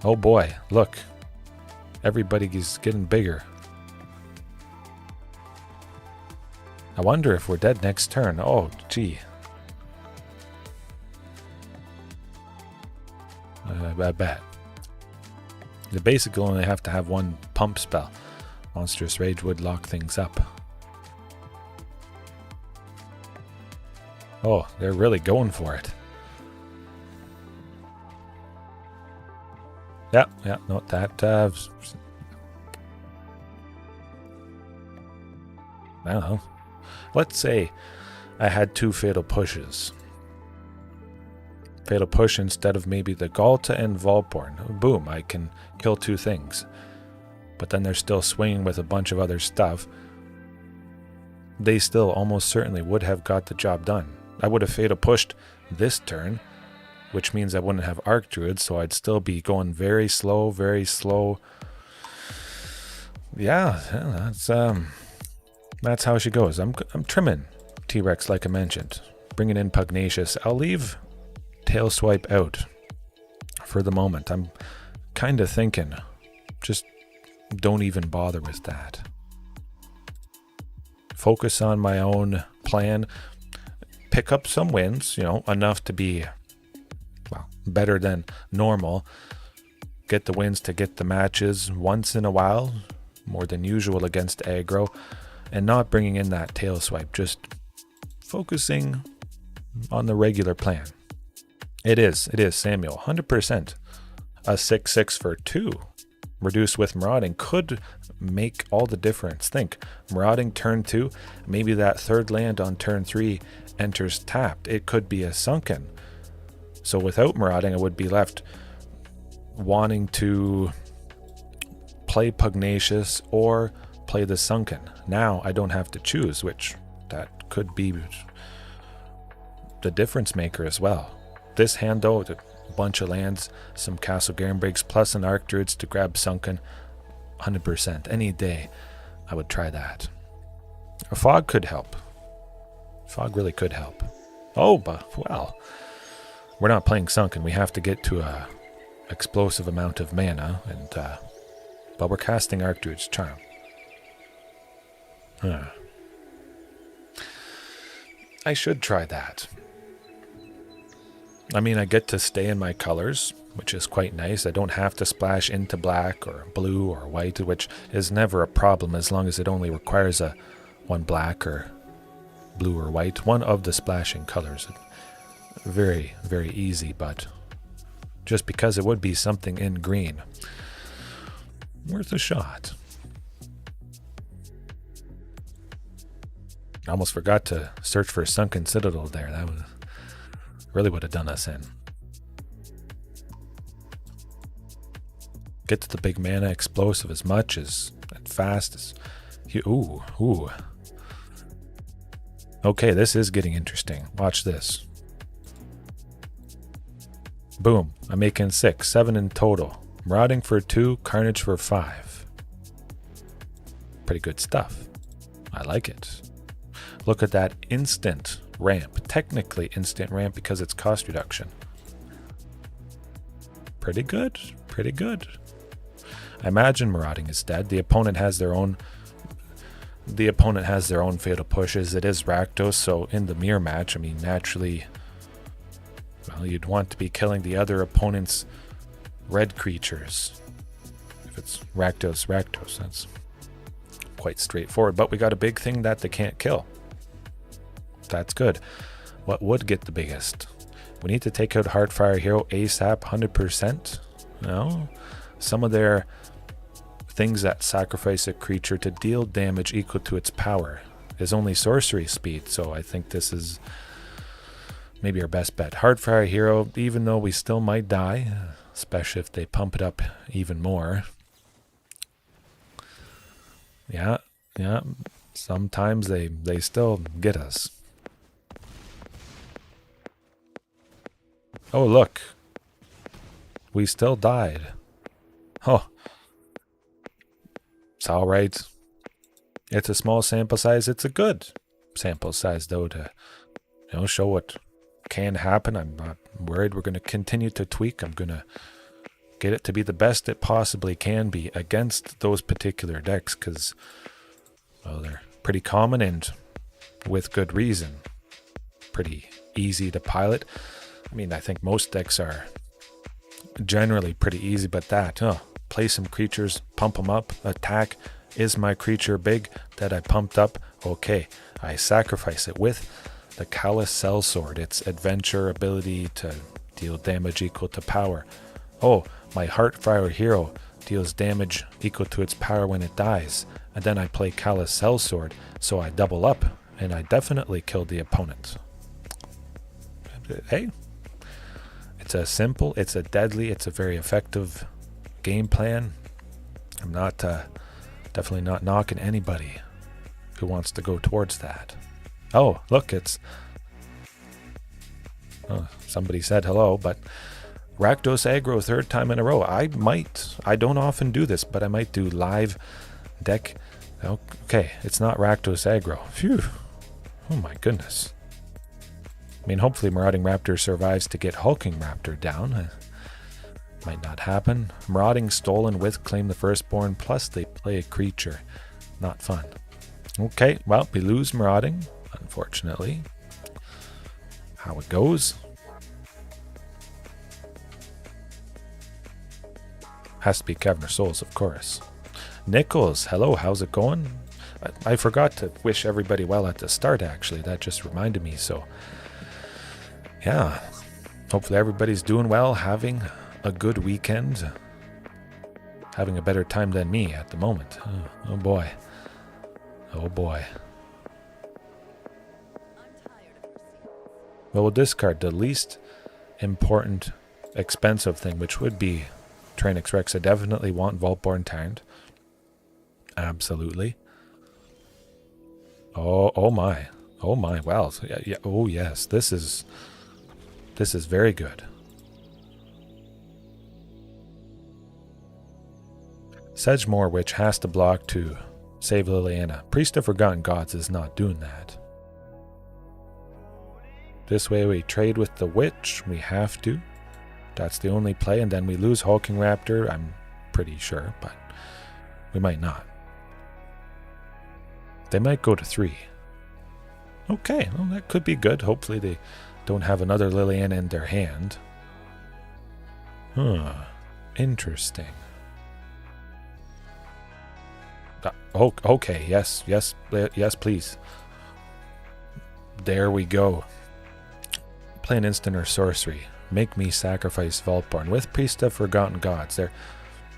Oh boy, look. Everybody's getting bigger. I wonder if we're dead next turn. Oh, gee. I bet. They basically only have to have 1 pump spell. Monstrous Rage would lock things up. Oh, they're really going for it. Yeah, no, that, I don't know. Let's say I had 2 Fatal Pushes. Fatal Push instead of maybe the Ghalta and Vaultborn. Boom, I can kill 2 things. But then they're still swinging with a bunch of other stuff. They still almost certainly would have got the job done. I would have Fatal Pushed this turn, which means I wouldn't have Archdruid, so I'd still be going very slow, very slow. Yeah, that's how she goes. I'm trimming T-Rex like I mentioned. Bringing in Pugnacious. I'll leave Tail Swipe out for the moment. I'm kind of thinking, just don't even bother with that. Focus on my own plan. Pick up some wins, enough to be, well, better than normal. Get the wins to get the matches once in a while, more than usual against aggro, and not bringing in that tail swipe, just focusing on the regular plan. It is, Samuel, 100%. A 6/6 for 2, reduced with Marauding, could make all the difference. Think, Marauding turn 2, maybe that 3rd land on turn 3 enters tapped. It could be a Sunken. So without Marauding, I would be left wanting to play Pugnacious or play the Sunken. Now I don't have to choose, which that could be the difference maker as well. This hand though, a bunch of lands, some Castle Garenbrigs plus an Archdruids to grab Sunken, 100%. Any day I would try that. A Fog could help. Fog really could help. Oh, but well, we're not playing Sunken. We have to get to a explosive amount of mana, and but we're casting Archdruid's Charm. I should try that. I mean, I get to stay in my colors, which is quite nice. I don't have to splash into black or blue or white, which is never a problem as long as it only requires one black or blue or white, one of the splashing colors. Very, very easy, but just because it would be something in green, worth a shot. I almost forgot to search for Sunken Citadel there. That would really would have done us in. Get to the big mana explosive as much as fast as you. Ooh. Okay, this is getting interesting. Watch this. Boom. I'm making 6, 7 in total. Marauding for 2, Carnage for 5. Pretty good stuff. I like it. Look at that instant ramp. Technically instant ramp because it's cost reduction. Pretty good. Pretty good. I imagine Marauding is dead. The opponent has their own fatal pushes. It is Rakdos, so in the mirror match, I mean, naturally, well, you'd want to be killing the other opponent's red creatures. If it's Rakdos, that's quite straightforward. But we got a big thing that they can't kill. That's good. What would get the biggest? We need to take out Heartfire Hero ASAP 100%. No. Some of their things that sacrifice a creature to deal damage equal to its power is only sorcery speed, so I think this is maybe our best bet. Heartfire Hero, even though we still might die, especially if they pump it up even more. Yeah. Sometimes they still get us. Oh, look. We still died. Oh. It's alright. It's a small sample size. It's a good sample size, though, to show what can happen. I'm not worried. We're going to continue to tweak. I'm going to get it to be the best it possibly can be against those particular decks, because, well, they're pretty common and with good reason. Pretty easy to pilot. I mean, I think most decks are generally pretty easy, but play some creatures, pump them up, attack. Is my creature big that I pumped up? Okay, I sacrifice it with the Callous Sellsword. Its adventure ability to deal damage equal to power. Oh, my Heartfire Hero deals damage equal to its power when it dies. And then I play Callous Sellsword, so I double up, and I definitely killed the opponent. Hey, it's a simple, it's a deadly, it's a very effective game plan. I'm not definitely not knocking anybody who wants to go towards that. Oh, look, somebody said hello, but Rakdos Aggro 3rd time in a row. I don't often do this, but I might do live deck. Okay, it's not Rakdos Aggro. Phew. Oh my goodness. I mean, hopefully Marauding Raptor survives to get Hulking Raptor down. Might not happen. Marauding stolen with Claim the Firstborn, plus they play a creature. Not fun. Okay, well, we lose Marauding, unfortunately. How it goes. Has to be Cavern of Souls, of course. Nichols, hello, how's it going? I forgot to wish everybody well at the start, actually. That just reminded me, so yeah, hopefully everybody's doing well, having a good weekend, having a better time than me at the moment. Oh boy. Well, we'll discard the least important expensive thing, which would be Tyrranax Rex. I definitely want Vaultborn Tyrant. Absolutely. Oh my. Well, yeah. Oh yes, this is very good. Sedgemoor, which has to block to save Liliana. Priest of Forgotten Gods is not doing that. This way we trade with the Witch. We have to. That's the only play, and then we lose Hulking Raptor, I'm pretty sure, but we might not. They might go to 3. Okay, well, that could be good. Hopefully they don't have another Liliana in their hand. Huh. Interesting. Oh, okay, yes, please. There we go. Play an instant or sorcery. Make me sacrifice Vaultborn. With Priest of Forgotten Gods, they're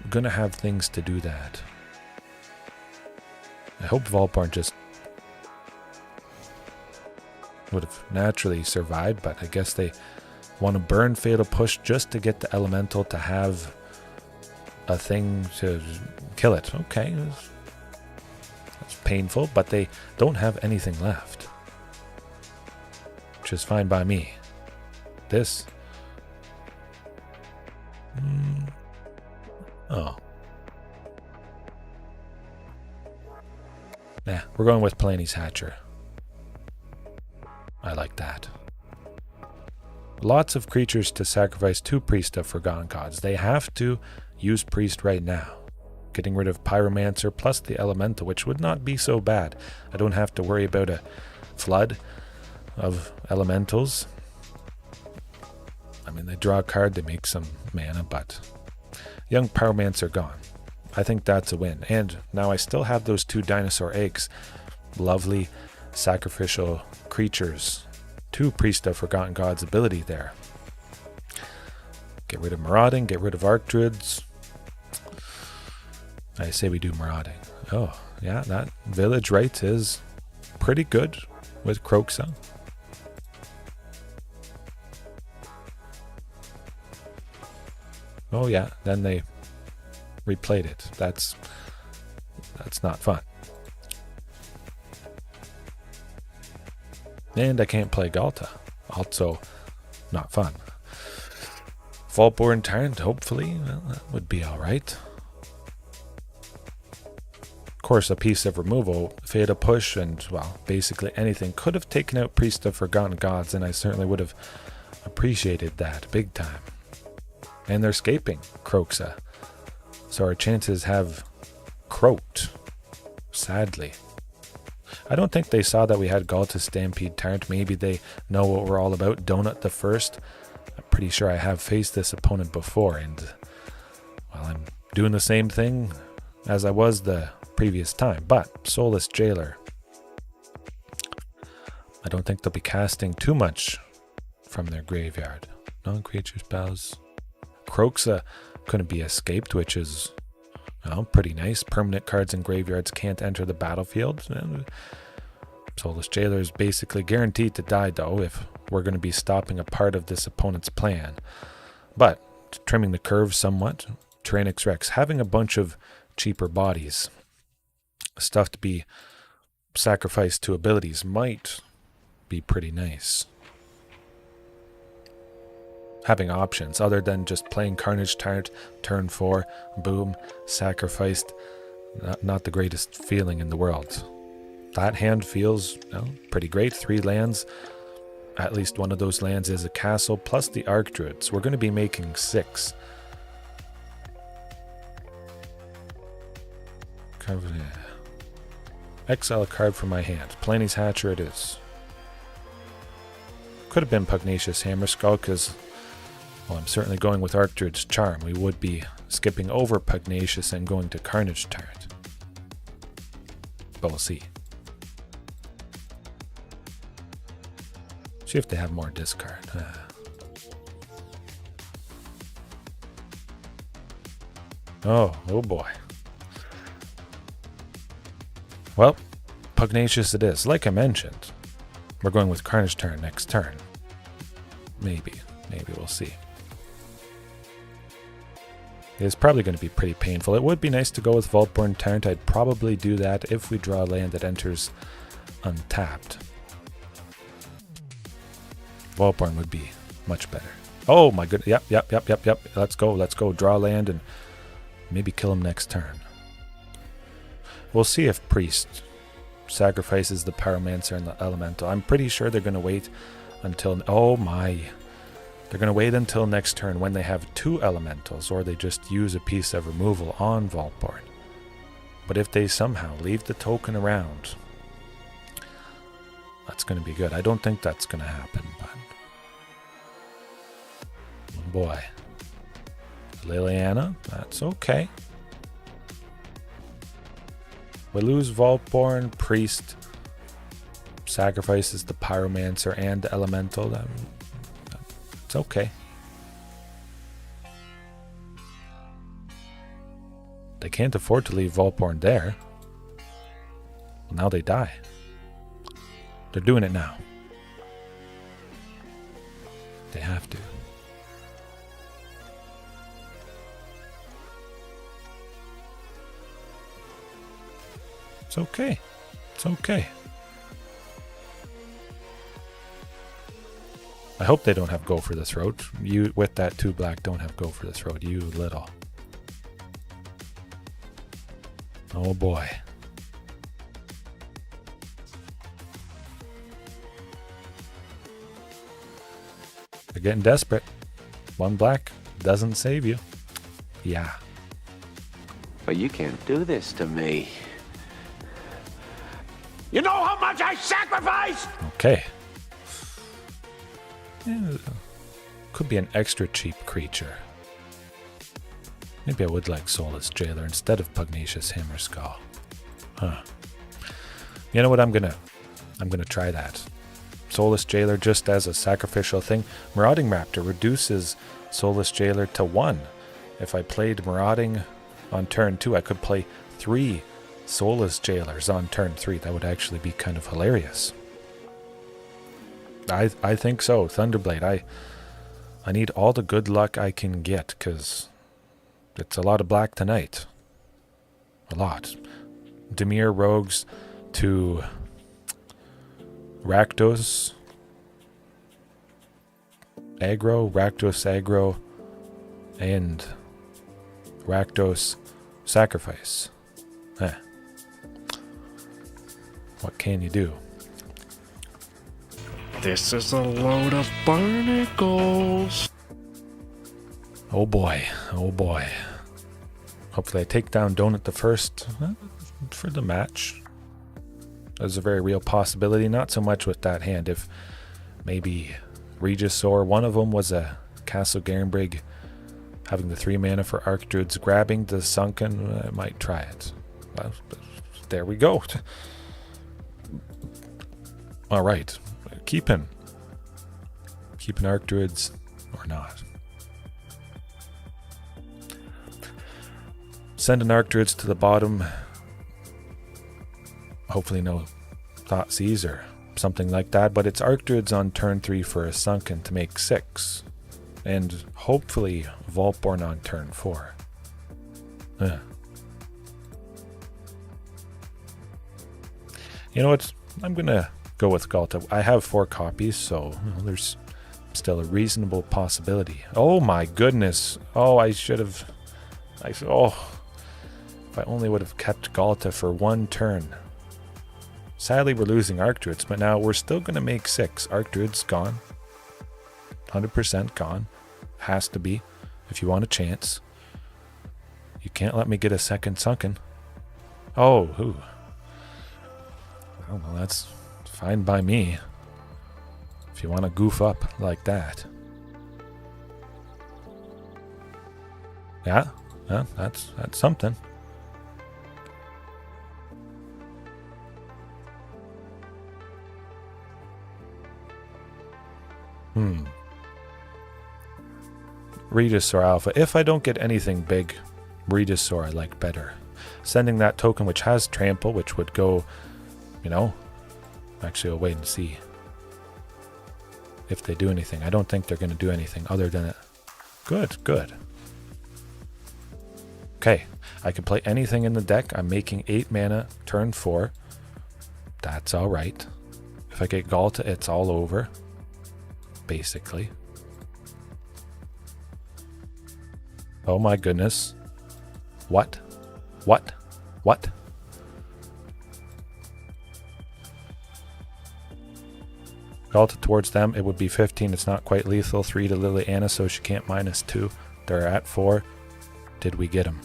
gonna have things to do that. I hope Vaultborn just would have naturally survived, but I guess they want to burn Fatal Push just to get the Elemental to have a thing to kill it. Okay, that's painful, but they don't have anything left, which is fine by me. This... Oh. Nah, we're going with Palani's Hatcher. I like that. Lots of creatures to sacrifice to Priest of Forgotten Gods. They have to use Priest right now. Getting rid of Pyromancer plus the Elemental, which would not be so bad. I don't have to worry about a flood of Elementals. I mean, they draw a card, they make some mana, but young Pyromancer gone. I think that's a win. And now I still have those 2 dinosaur eggs. Lovely sacrificial creatures. 2 Priest of Forgotten Gods ability there. Get rid of Marauding, get rid of Archdruids. I say we do Marauding. Oh, yeah, that Village Rites is pretty good with Kroxa. Oh yeah, then they replayed it. That's not fun. And I can't play Ghalta. Also not fun. Vaultborn Tyrant, hopefully, well, that would be alright. Of course, a piece of removal, Fatal Push, and, well, basically anything could have taken out Priest of Forgotten Gods, and I certainly would have appreciated that big time. And they're escaping Kroxa, so our chances have croaked, sadly. I don't think they saw that we had Ghalta Stampede Tyrant. Maybe they know what we're all about. Donut the First. I'm pretty sure I have faced this opponent before, and, well, I'm doing the same thing as I was the previous time. But Soulless Jailer, I don't think they'll be casting too much from their graveyard. Non-creature spells. Kroxa couldn't be escaped, which is, well, pretty nice. Permanent cards in graveyards can't enter the battlefield. Soulless Jailer is basically guaranteed to die, though, if we're going to be stopping a part of this opponent's plan. But, trimming the curve somewhat, Tyrranax Rex, having a bunch of cheaper bodies, stuff to be sacrificed to abilities, might be pretty nice. Having options other than just playing Carnage Tyrant, turn 4, boom, sacrificed. Not the greatest feeling in the world. That hand feels, well, pretty great. 3 lands. At least one of those lands is a castle, plus the Archdruid. So we're going to be making 6. Exile a card from my hand. Palani's Hatcher it is. Could have been Pugnacious Hammerskull, because, well, I'm certainly going with Archdruid's Charm. We would be skipping over Pugnacious and going to Carnage Tyrant. But we'll see. So you have to have more discard. Oh boy. Well, Pugnacious it is. Like I mentioned, we're going with Carnage Tyrant next turn. Maybe we'll see. It's probably going to be pretty painful. It would be nice to go with Vaultborn Tyrant. I'd probably do that if we draw a land that enters untapped. Vaultborn would be much better. Oh my goodness. Yep. Let's go. Draw land and maybe kill him next turn. We'll see if Priest sacrifices the Pyromancer and the Elemental. I'm pretty sure they're going to wait until... Oh my... They're going to wait until next turn when they have 2 Elementals, or they just use a piece of removal on Vaultborn. But if they somehow leave the token around, that's going to be good. I don't think that's going to happen, but boy. Liliana, that's okay. We lose Vaultborn, Priest, sacrifices the Pyromancer and the Elemental. It's okay. They can't afford to leave Vaultborn there. Now they die. They're doing it now. They have to. It's okay. It's okay. I hope they don't have go for this road. You, with that 2 black, don't have go for this road. You little. Oh boy. They're getting desperate. 1 black doesn't save you. Yeah. But you can't do this to me. You know how much I sacrificed? Okay. Yeah, could be an extra cheap creature. Maybe I would like Soulless Jailer instead of Pugnacious Hammer Skull. Huh. You know what? I'm gonna try that. Soulless Jailer just as a sacrificial thing. Marauding Raptor reduces Soulless Jailer to 1. If I played Marauding on turn 2, I could play 3 Soulless Jailers on turn 3. That would actually be kind of hilarious. I think so. Thunderblade. I need all the good luck I can get, because it's a lot of black tonight. A lot. Dimir Rogues to Rakdos Aggro, Rakdos Aggro, and Rakdos Sacrifice. What can you do? This is a load of barnacles. Oh boy, oh boy. Hopefully I take down Donut the first for the match. There's a very real possibility, not so much with that hand. If maybe Regisaur, one of them was a Castle Garenbrig, having the 3 mana for Archdruids, grabbing the Sunken, I might try it. Well, there we go. Alright, keeping Archdruids or not. Sending Archdruids to the bottom. Hopefully no Thoughtseize or something like that, but it's Archdruids on turn 3 for a Sunken to make 6. And hopefully Vaultborn on turn 4. You know what? I'm going to go with Ghalta. I have 4 copies, so there's still a reasonable possibility. Oh my goodness. Oh, I should have... if I only would have kept Ghalta for 1 turn. Sadly, we're losing Archdruids, but now we're still going to make 6. Archdruids gone. 100% gone. Has to be, if you want a chance. You can't let me get a second Sunken. Oh, who? Oh, well, that's fine by me. If you want to goof up like that. Yeah, that's something. Regisaur Alpha. If I don't get anything big, Regisaur I like better. Sending that token which has Trample, which would go, actually I'll wait and see if they do anything. I don't think they're going to do anything other than it. Good. Okay, I can play anything in the deck. I'm making 8 mana, turn 4. That's alright. If I get Ghalta, it's all over. Basically. Oh my goodness. What? Ghalta towards them, it would be 15. It's not quite lethal. 3 to Liliana, so she can't -2. They're at 4. Did we get him?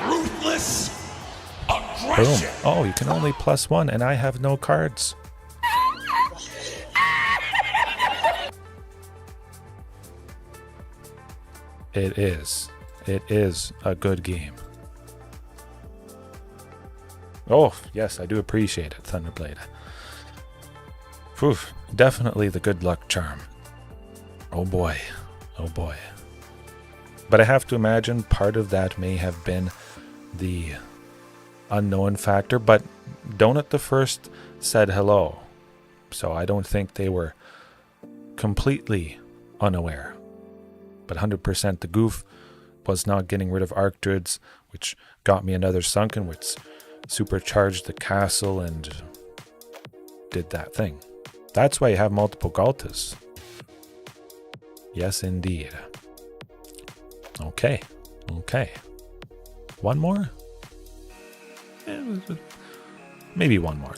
Ruthless aggression. Boom. Oh, you can only +1, and I have no cards. It is. It is a good game. Oh, yes, I do appreciate it, Thunderblade. Whew, definitely the good luck charm. Oh boy. Oh boy. But I have to imagine part of that may have been the unknown factor, but Donut the First said hello. So I don't think they were completely unaware. But 100% the goof was not getting rid of Archdruids, which got me another Sunken, which supercharged the castle and did that thing. That's why you have multiple Ghaltas. Yes, indeed. Okay. Okay. One more? Maybe one more.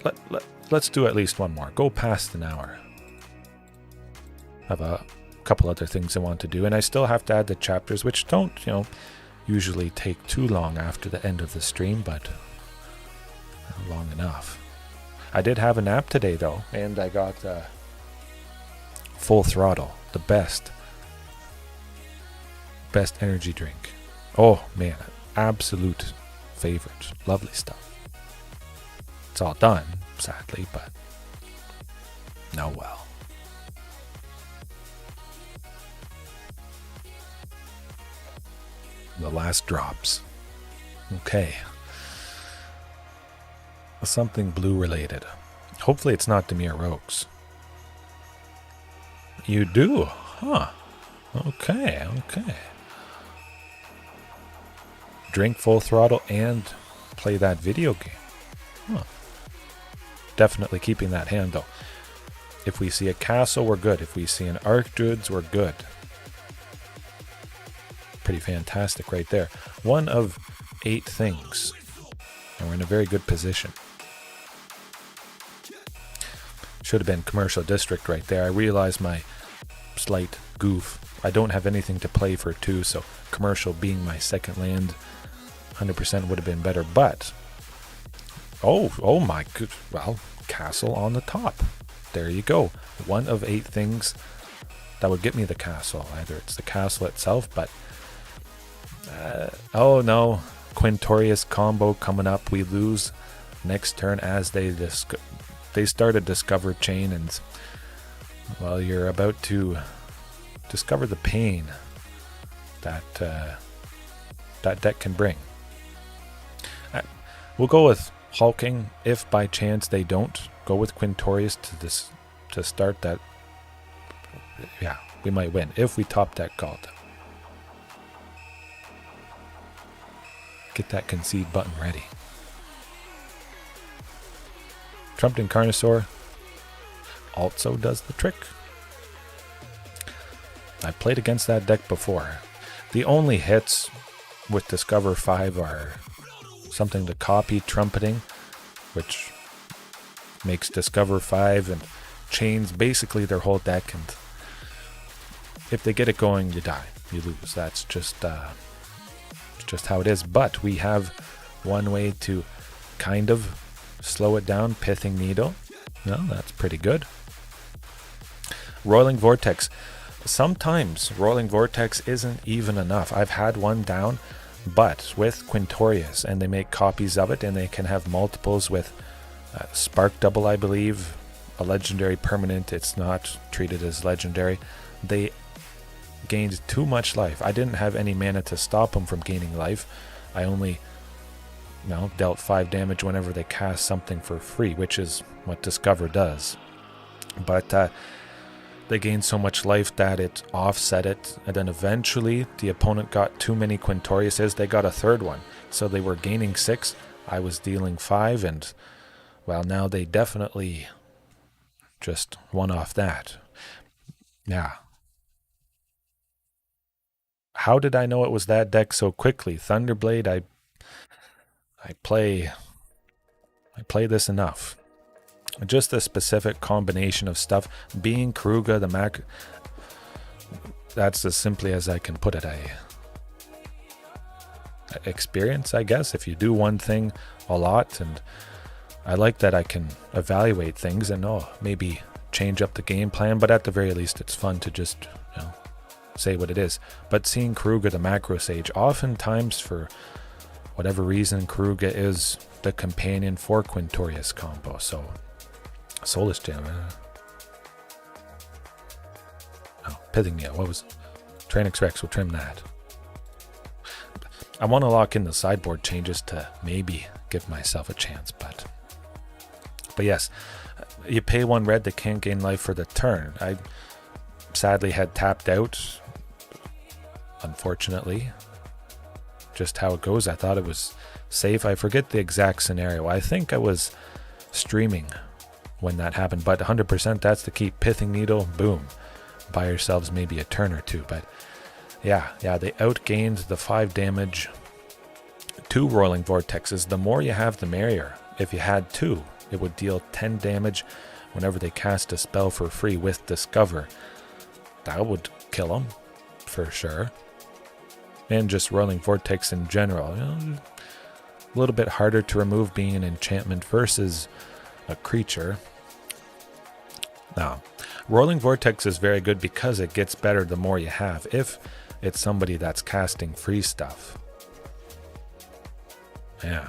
Let's do at least one more. Go past an hour. I have a couple other things I want to do, and I still have to add the chapters, which don't, usually take too long after the end of the stream, but long enough. I did have a nap today, though, and I got Full Throttle, the best energy drink. Oh, man, absolute favorite. Lovely stuff. It's all done, sadly, but no, well. The last drops. Okay. Something blue related. Hopefully it's not Dimir Rogues. You do? Huh. Okay, okay. Drink Full Throttle and play that video game. Huh. Definitely keeping that hand, though. If we see a castle, we're good. If we see an Archdruids, we're good. Pretty fantastic right there. 1 of 8 things. And we're in a very good position. Should have been Commercial District right there. I realized my slight goof. I don't have anything to play for 2, so Commercial being my second land 100% would have been better, but oh my good, well, castle on the top. There you go. 1 of 8 things that would get me the castle. Either it's the castle itself, but oh no, Quintorius combo coming up. We lose next turn as they start a Discover chain, and well, you're about to discover the pain that that deck can bring. We'll go with Hulking if by chance they don't go with Quintorius to start that. Yeah, we might win if we top deck Ghalta. Get that concede button ready. Trumped Carnosaur also does the trick. I've played against that deck before. The only hits with Discover 5 are something to copy Trumpeting, which makes Discover 5 and chains basically their whole deck, and if they get it going, you die. You lose. That's just how it is. But we have one way to kind of slow it down. Pithing Needle. Well, that's pretty good. Roiling Vortex. Sometimes Roiling Vortex isn't even enough. I've had one down, but with Quintorius, and they make copies of it, and they can have multiples with Spark Double, I believe, a legendary permanent. It's not treated as legendary. They gained too much life. I didn't have any mana to stop them from gaining life. I only dealt 5 damage whenever they cast something for free, which is what Discover does. But they gained so much life that it offset it, and then eventually the opponent got too many Quintoriuses. They got a third one, so they were gaining 6. I was dealing 5, and well, now they definitely just won off that. Yeah. How did I know it was that deck so quickly? Thunderblade, I play this enough. Just a specific combination of stuff. Being Kruga, the Mac, that's as simply as I can put it. Experience, I guess, if you do one thing a lot, and I like that I can evaluate things and maybe change up the game plan, but at the very least it's fun to just say what it is. But seeing Karuga the Macro Sage, oftentimes for whatever reason, Karuga is the companion for Quintorius combo. So, Soulless Jailer. Oh, Pithing Needle. What was Tyrranax Rex? Will trim that. I want to lock in the sideboard changes to maybe give myself a chance, but yes, you pay 1 red that can't gain life for the turn. I sadly had tapped out, unfortunately. Just how it goes. I thought it was safe. I forget the exact scenario. I think I was streaming when that happened, but 100% that's the key. Pithing Needle, boom. Buy yourselves maybe a turn or two, but yeah, they outgained the 5 damage. 2 Rolling Vortexes. The more you have, the merrier. If you had 2, it would deal 10 damage whenever they cast a spell for free with Discover. That would kill them, for sure. And just Rolling Vortex in general. A little bit harder to remove being an enchantment versus a creature. Now, Rolling Vortex is very good because it gets better the more you have. If it's somebody that's casting free stuff. Yeah.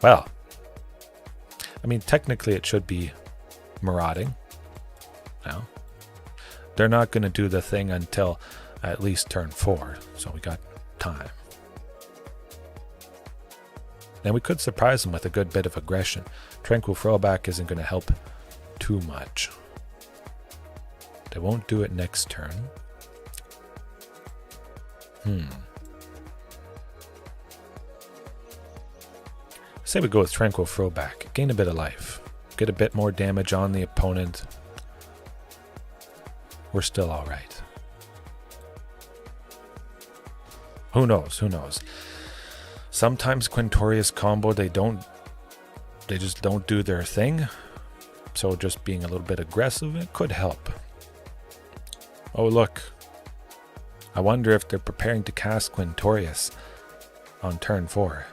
Well, I mean, technically it should be Marauding. No. They're not going to do the thing until at least turn 4. So we got time. And we could surprise them with a good bit of aggression. Tranquil Frillback isn't going to help too much. They won't do it next turn. Say we go with Tranquil Frillback. Gain a bit of life. Get a bit more damage on the opponent. We're still alright. Who knows? Who knows? Sometimes Quintorius combo, they just don't do their thing. So just being a little bit aggressive, it could help. Oh, look. I wonder if they're preparing to cast Quintorius on turn 4.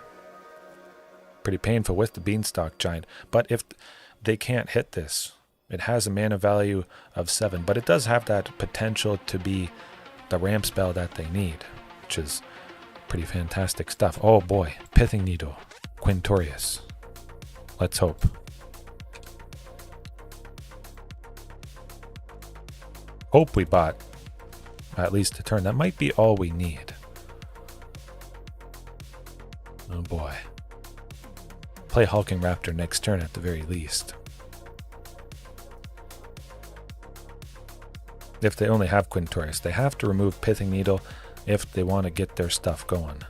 Pretty painful with the Beanstalk Giant. But if they can't hit this, it has a mana value of 7. But it does have that potential to be the ramp spell that they need, which is pretty fantastic stuff. Oh boy, Pithing Needle, Quintorius. Let's hope. Hope we bought at least a turn. That might be all we need. Oh boy. Play Hulking Raptor next turn at the very least. If they only have Quintorius, they have to remove Pithing Needle if they want to get their stuff going.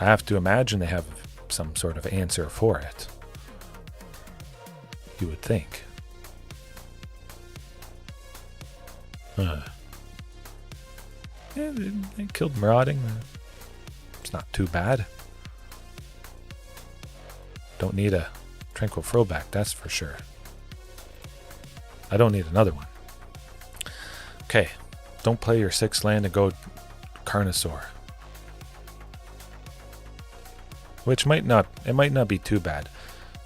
I have to imagine they have some sort of answer for it. You would think. Yeah, they killed Marauding. It's not too bad. Don't need a Tranquil Frillback, that's for sure. I don't need another one. Okay, don't play your 6 land and go Carnosaur. Which might not be too bad.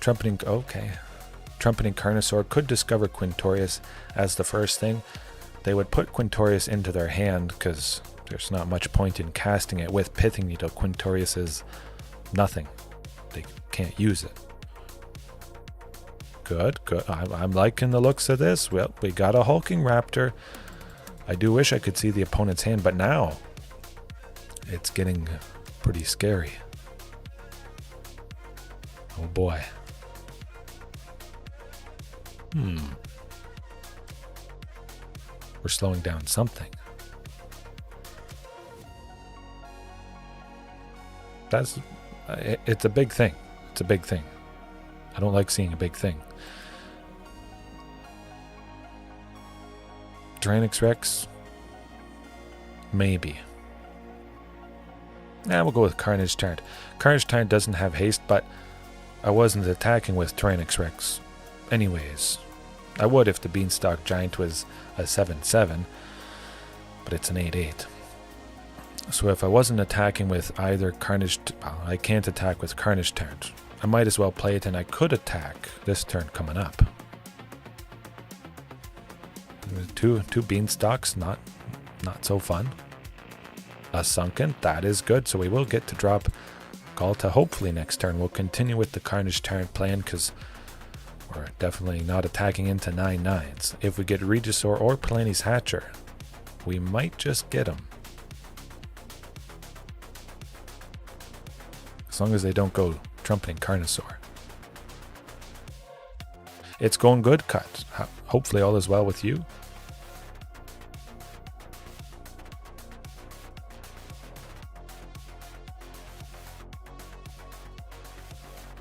Trumpeting Carnosaur could discover Quintorius as the first thing. They would put Quintorius into their hand because there's not much point in casting it with Pithing Needle. Quintorius is nothing. They can't use it. Good. I'm liking the looks of this. Well, we got a Hulking Raptor. I do wish I could see the opponent's hand, but now it's getting pretty scary. Oh boy. We're slowing down something. It's a big thing. It's a big thing. I don't like seeing a big thing. Tyrranax Rex? Maybe. We'll go with Carnage Tyrant. Carnage Tyrant doesn't have haste, but I wasn't attacking with Tyrranax Rex anyways. I would if the Beanstalk Giant was a 7/7, but it's an 8/8. So if I wasn't attacking with either Carnage... I can't attack with Carnage Tyrant. I might as well play it, and I could attack this turn coming up. two beanstalks, not so fun. A sunken, that is good. So we will get to drop Ghalta hopefully next turn. We'll continue with the Carnage Tyrant plan because we're definitely not attacking into 9/9s. If we get Regisaur or Palani's Hatcher, we might just get him. As long as they don't go Trumpeting Carnosaur. It's going good, Cut. Hopefully all is well with you.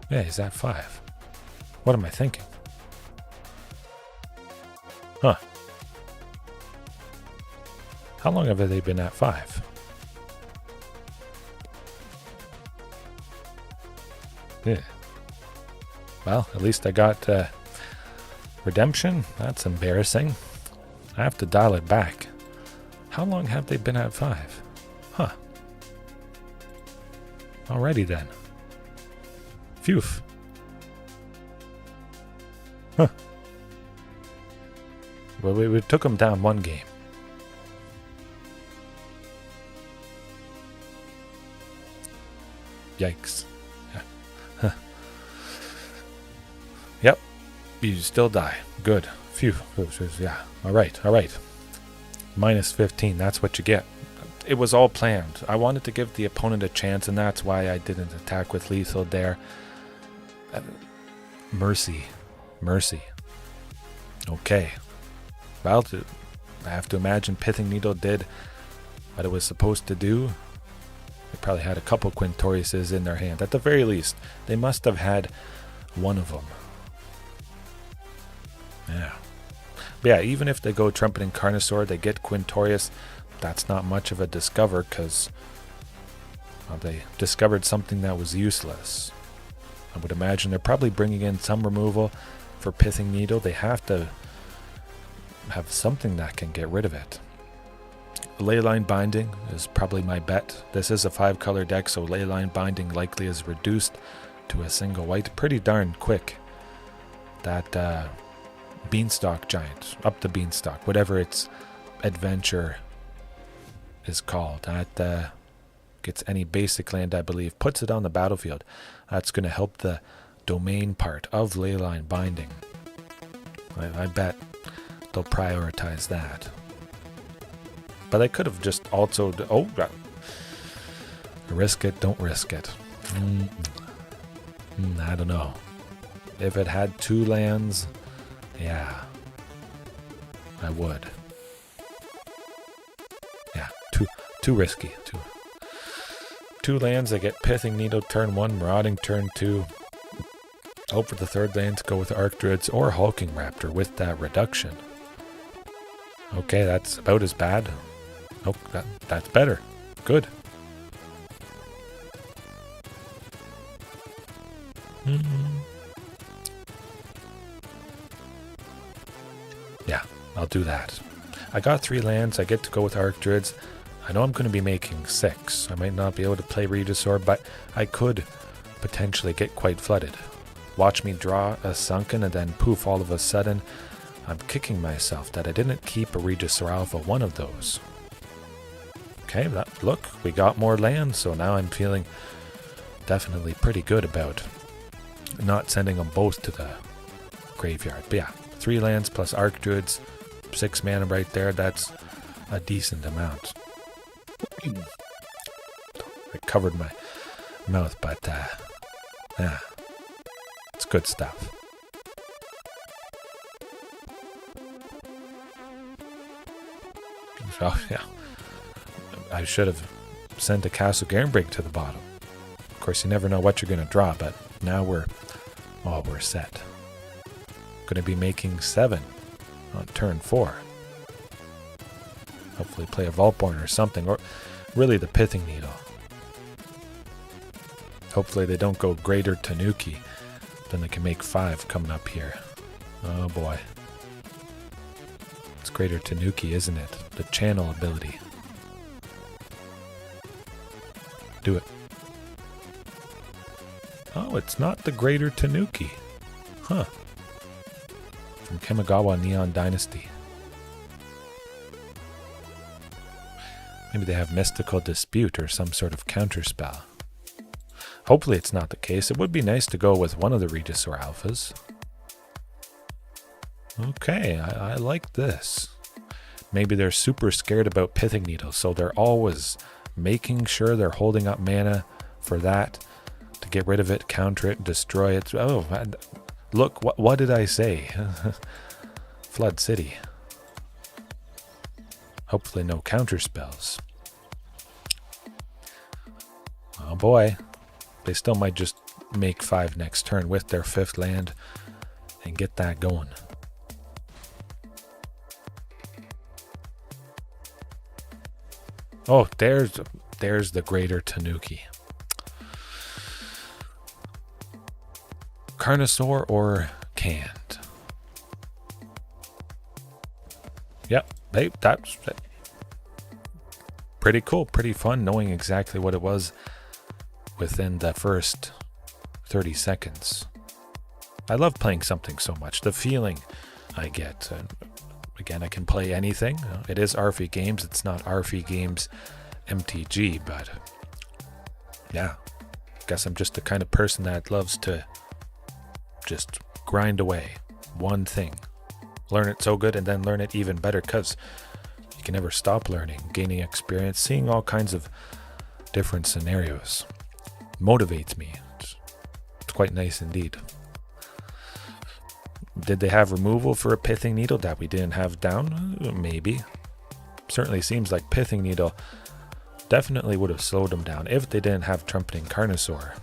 Yeah, he's at 5. What am I thinking? Huh. How long have they been at 5? Yeah. Well, at least I got redemption. That's embarrassing. I have to dial it back. How long have they been at 5? Huh. Alrighty then. Phew. Huh. Well, we took them down 1 game. Yikes. Yeah. Huh. Yep. You still die. Good. Phew. Yeah. Alright. Minus 15. That's what you get. It was all planned. I wanted to give the opponent a chance, and that's why I didn't attack with lethal there. Mercy. Okay. Well, I have to imagine Pithing Needle did what it was supposed to do. They probably had a couple Quintoriuses in their hand. At the very least, they must have had one of them. Yeah. But yeah, even if they go Trumpeting Carnosaur, they get Quintorius. That's not much of a discover because they discovered something that was useless. I would imagine they're probably bringing in some removal for Pithing Needle. They have to have something that can get rid of it. Leyline Binding is probably my bet. This is a 5-color deck, so Leyline Binding likely is reduced to a single white pretty darn quick. That Beanstalk Giant, up the Beanstalk, whatever its adventure is called. That gets any basic land, I believe, puts it on the battlefield. That's going to help the domain part of Leyline Binding. I bet they'll prioritize that. But I could have just also... risk it, don't risk it. I don't know. If it had 2 lands, yeah, I would. Yeah, too risky. Two lands, I get Pithing Needle turn 1, Marauding turn 2. Hope for the 3rd land to go with Archdruids or Hulking Raptor with that reduction. Okay, that's about as bad. Oh, that's better. Good. Yeah, I'll do that. I got 3 lands. I get to go with Archdruids. I know I'm going to be making 6. I might not be able to play Regisaur, but I could potentially get quite flooded. Watch me draw a Sunken and then poof, all of a sudden I'm kicking myself that I didn't keep a Regisaur Alpha, one of those. Okay, look, we got more lands, so now I'm feeling definitely pretty good about not sending them both to the graveyard. But yeah, 3 lands plus Archdruids, 6 mana right there, that's a decent amount. I covered my mouth, but yeah, it's good stuff. Oh yeah, I should have sent a Castle Garenbrig to the bottom. Of course, you never know what you're going to draw, but now we're set. Going to be making 7 on turn 4. Hopefully play a Vaultborn or something, or really the Pithing Needle. Hopefully they don't go Greater Tanuki, then they can make 5 coming up here. Oh boy. It's Greater Tanuki, isn't it? The channel ability. Do it. Oh, it's not the Greater Tanuki. Huh. From Kamigawa Neon Dynasty. Maybe they have Mystical Dispute or some sort of counterspell. Hopefully it's not the case. It would be nice to go with one of the Regisaur Alphas. Okay, I like this. Maybe they're super scared about Pithing Needle, so they're always making sure they're holding up mana for that, to get rid of it, counter it, destroy it. Oh, look, what did I say? Flood City. Hopefully no counter spells. Oh boy. They still might just make 5 next turn with their 5th land and get that going. Oh, there's the Greater Tanuki. Carnosaur or Canned? Yep, hey, that's pretty cool, pretty fun knowing exactly what it was within the first 30 seconds. I love playing something so much. The feeling I get. Again, I can play anything. It is RFE Games. It's not RFE Games MTG, but yeah. Guess I'm just the kind of person that loves to just grind away one thing. Learn it so good and then learn it even better, because you can never stop learning, gaining experience, seeing all kinds of different scenarios. Motivates me. It's quite nice indeed. Did they have removal for a Pithing Needle that we didn't have down? Maybe. Certainly seems like Pithing Needle definitely would have slowed them down if they didn't have Trumpeting Carnosaur.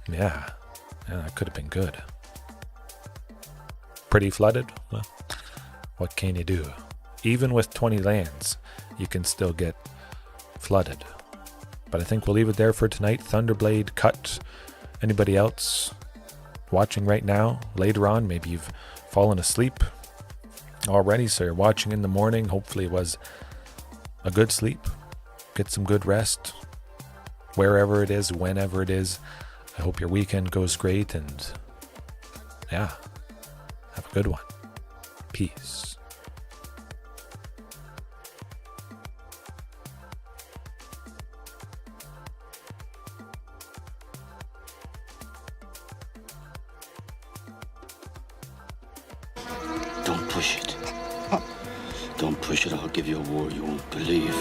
Yeah, that could have been good. Pretty flooded? Well, what can you do? Even with 20 lands, you can still get flooded. But I think we'll leave it there for tonight. Thunderblade, cut. Anybody else watching right now? Later on, maybe you've fallen asleep already, so you're watching in the morning. Hopefully it was a good sleep. Get some good rest. Wherever it is, whenever it is. I hope your weekend goes great, and yeah, have a good one. Peace. Don't push it. Don't push it, I'll give you a war you won't believe.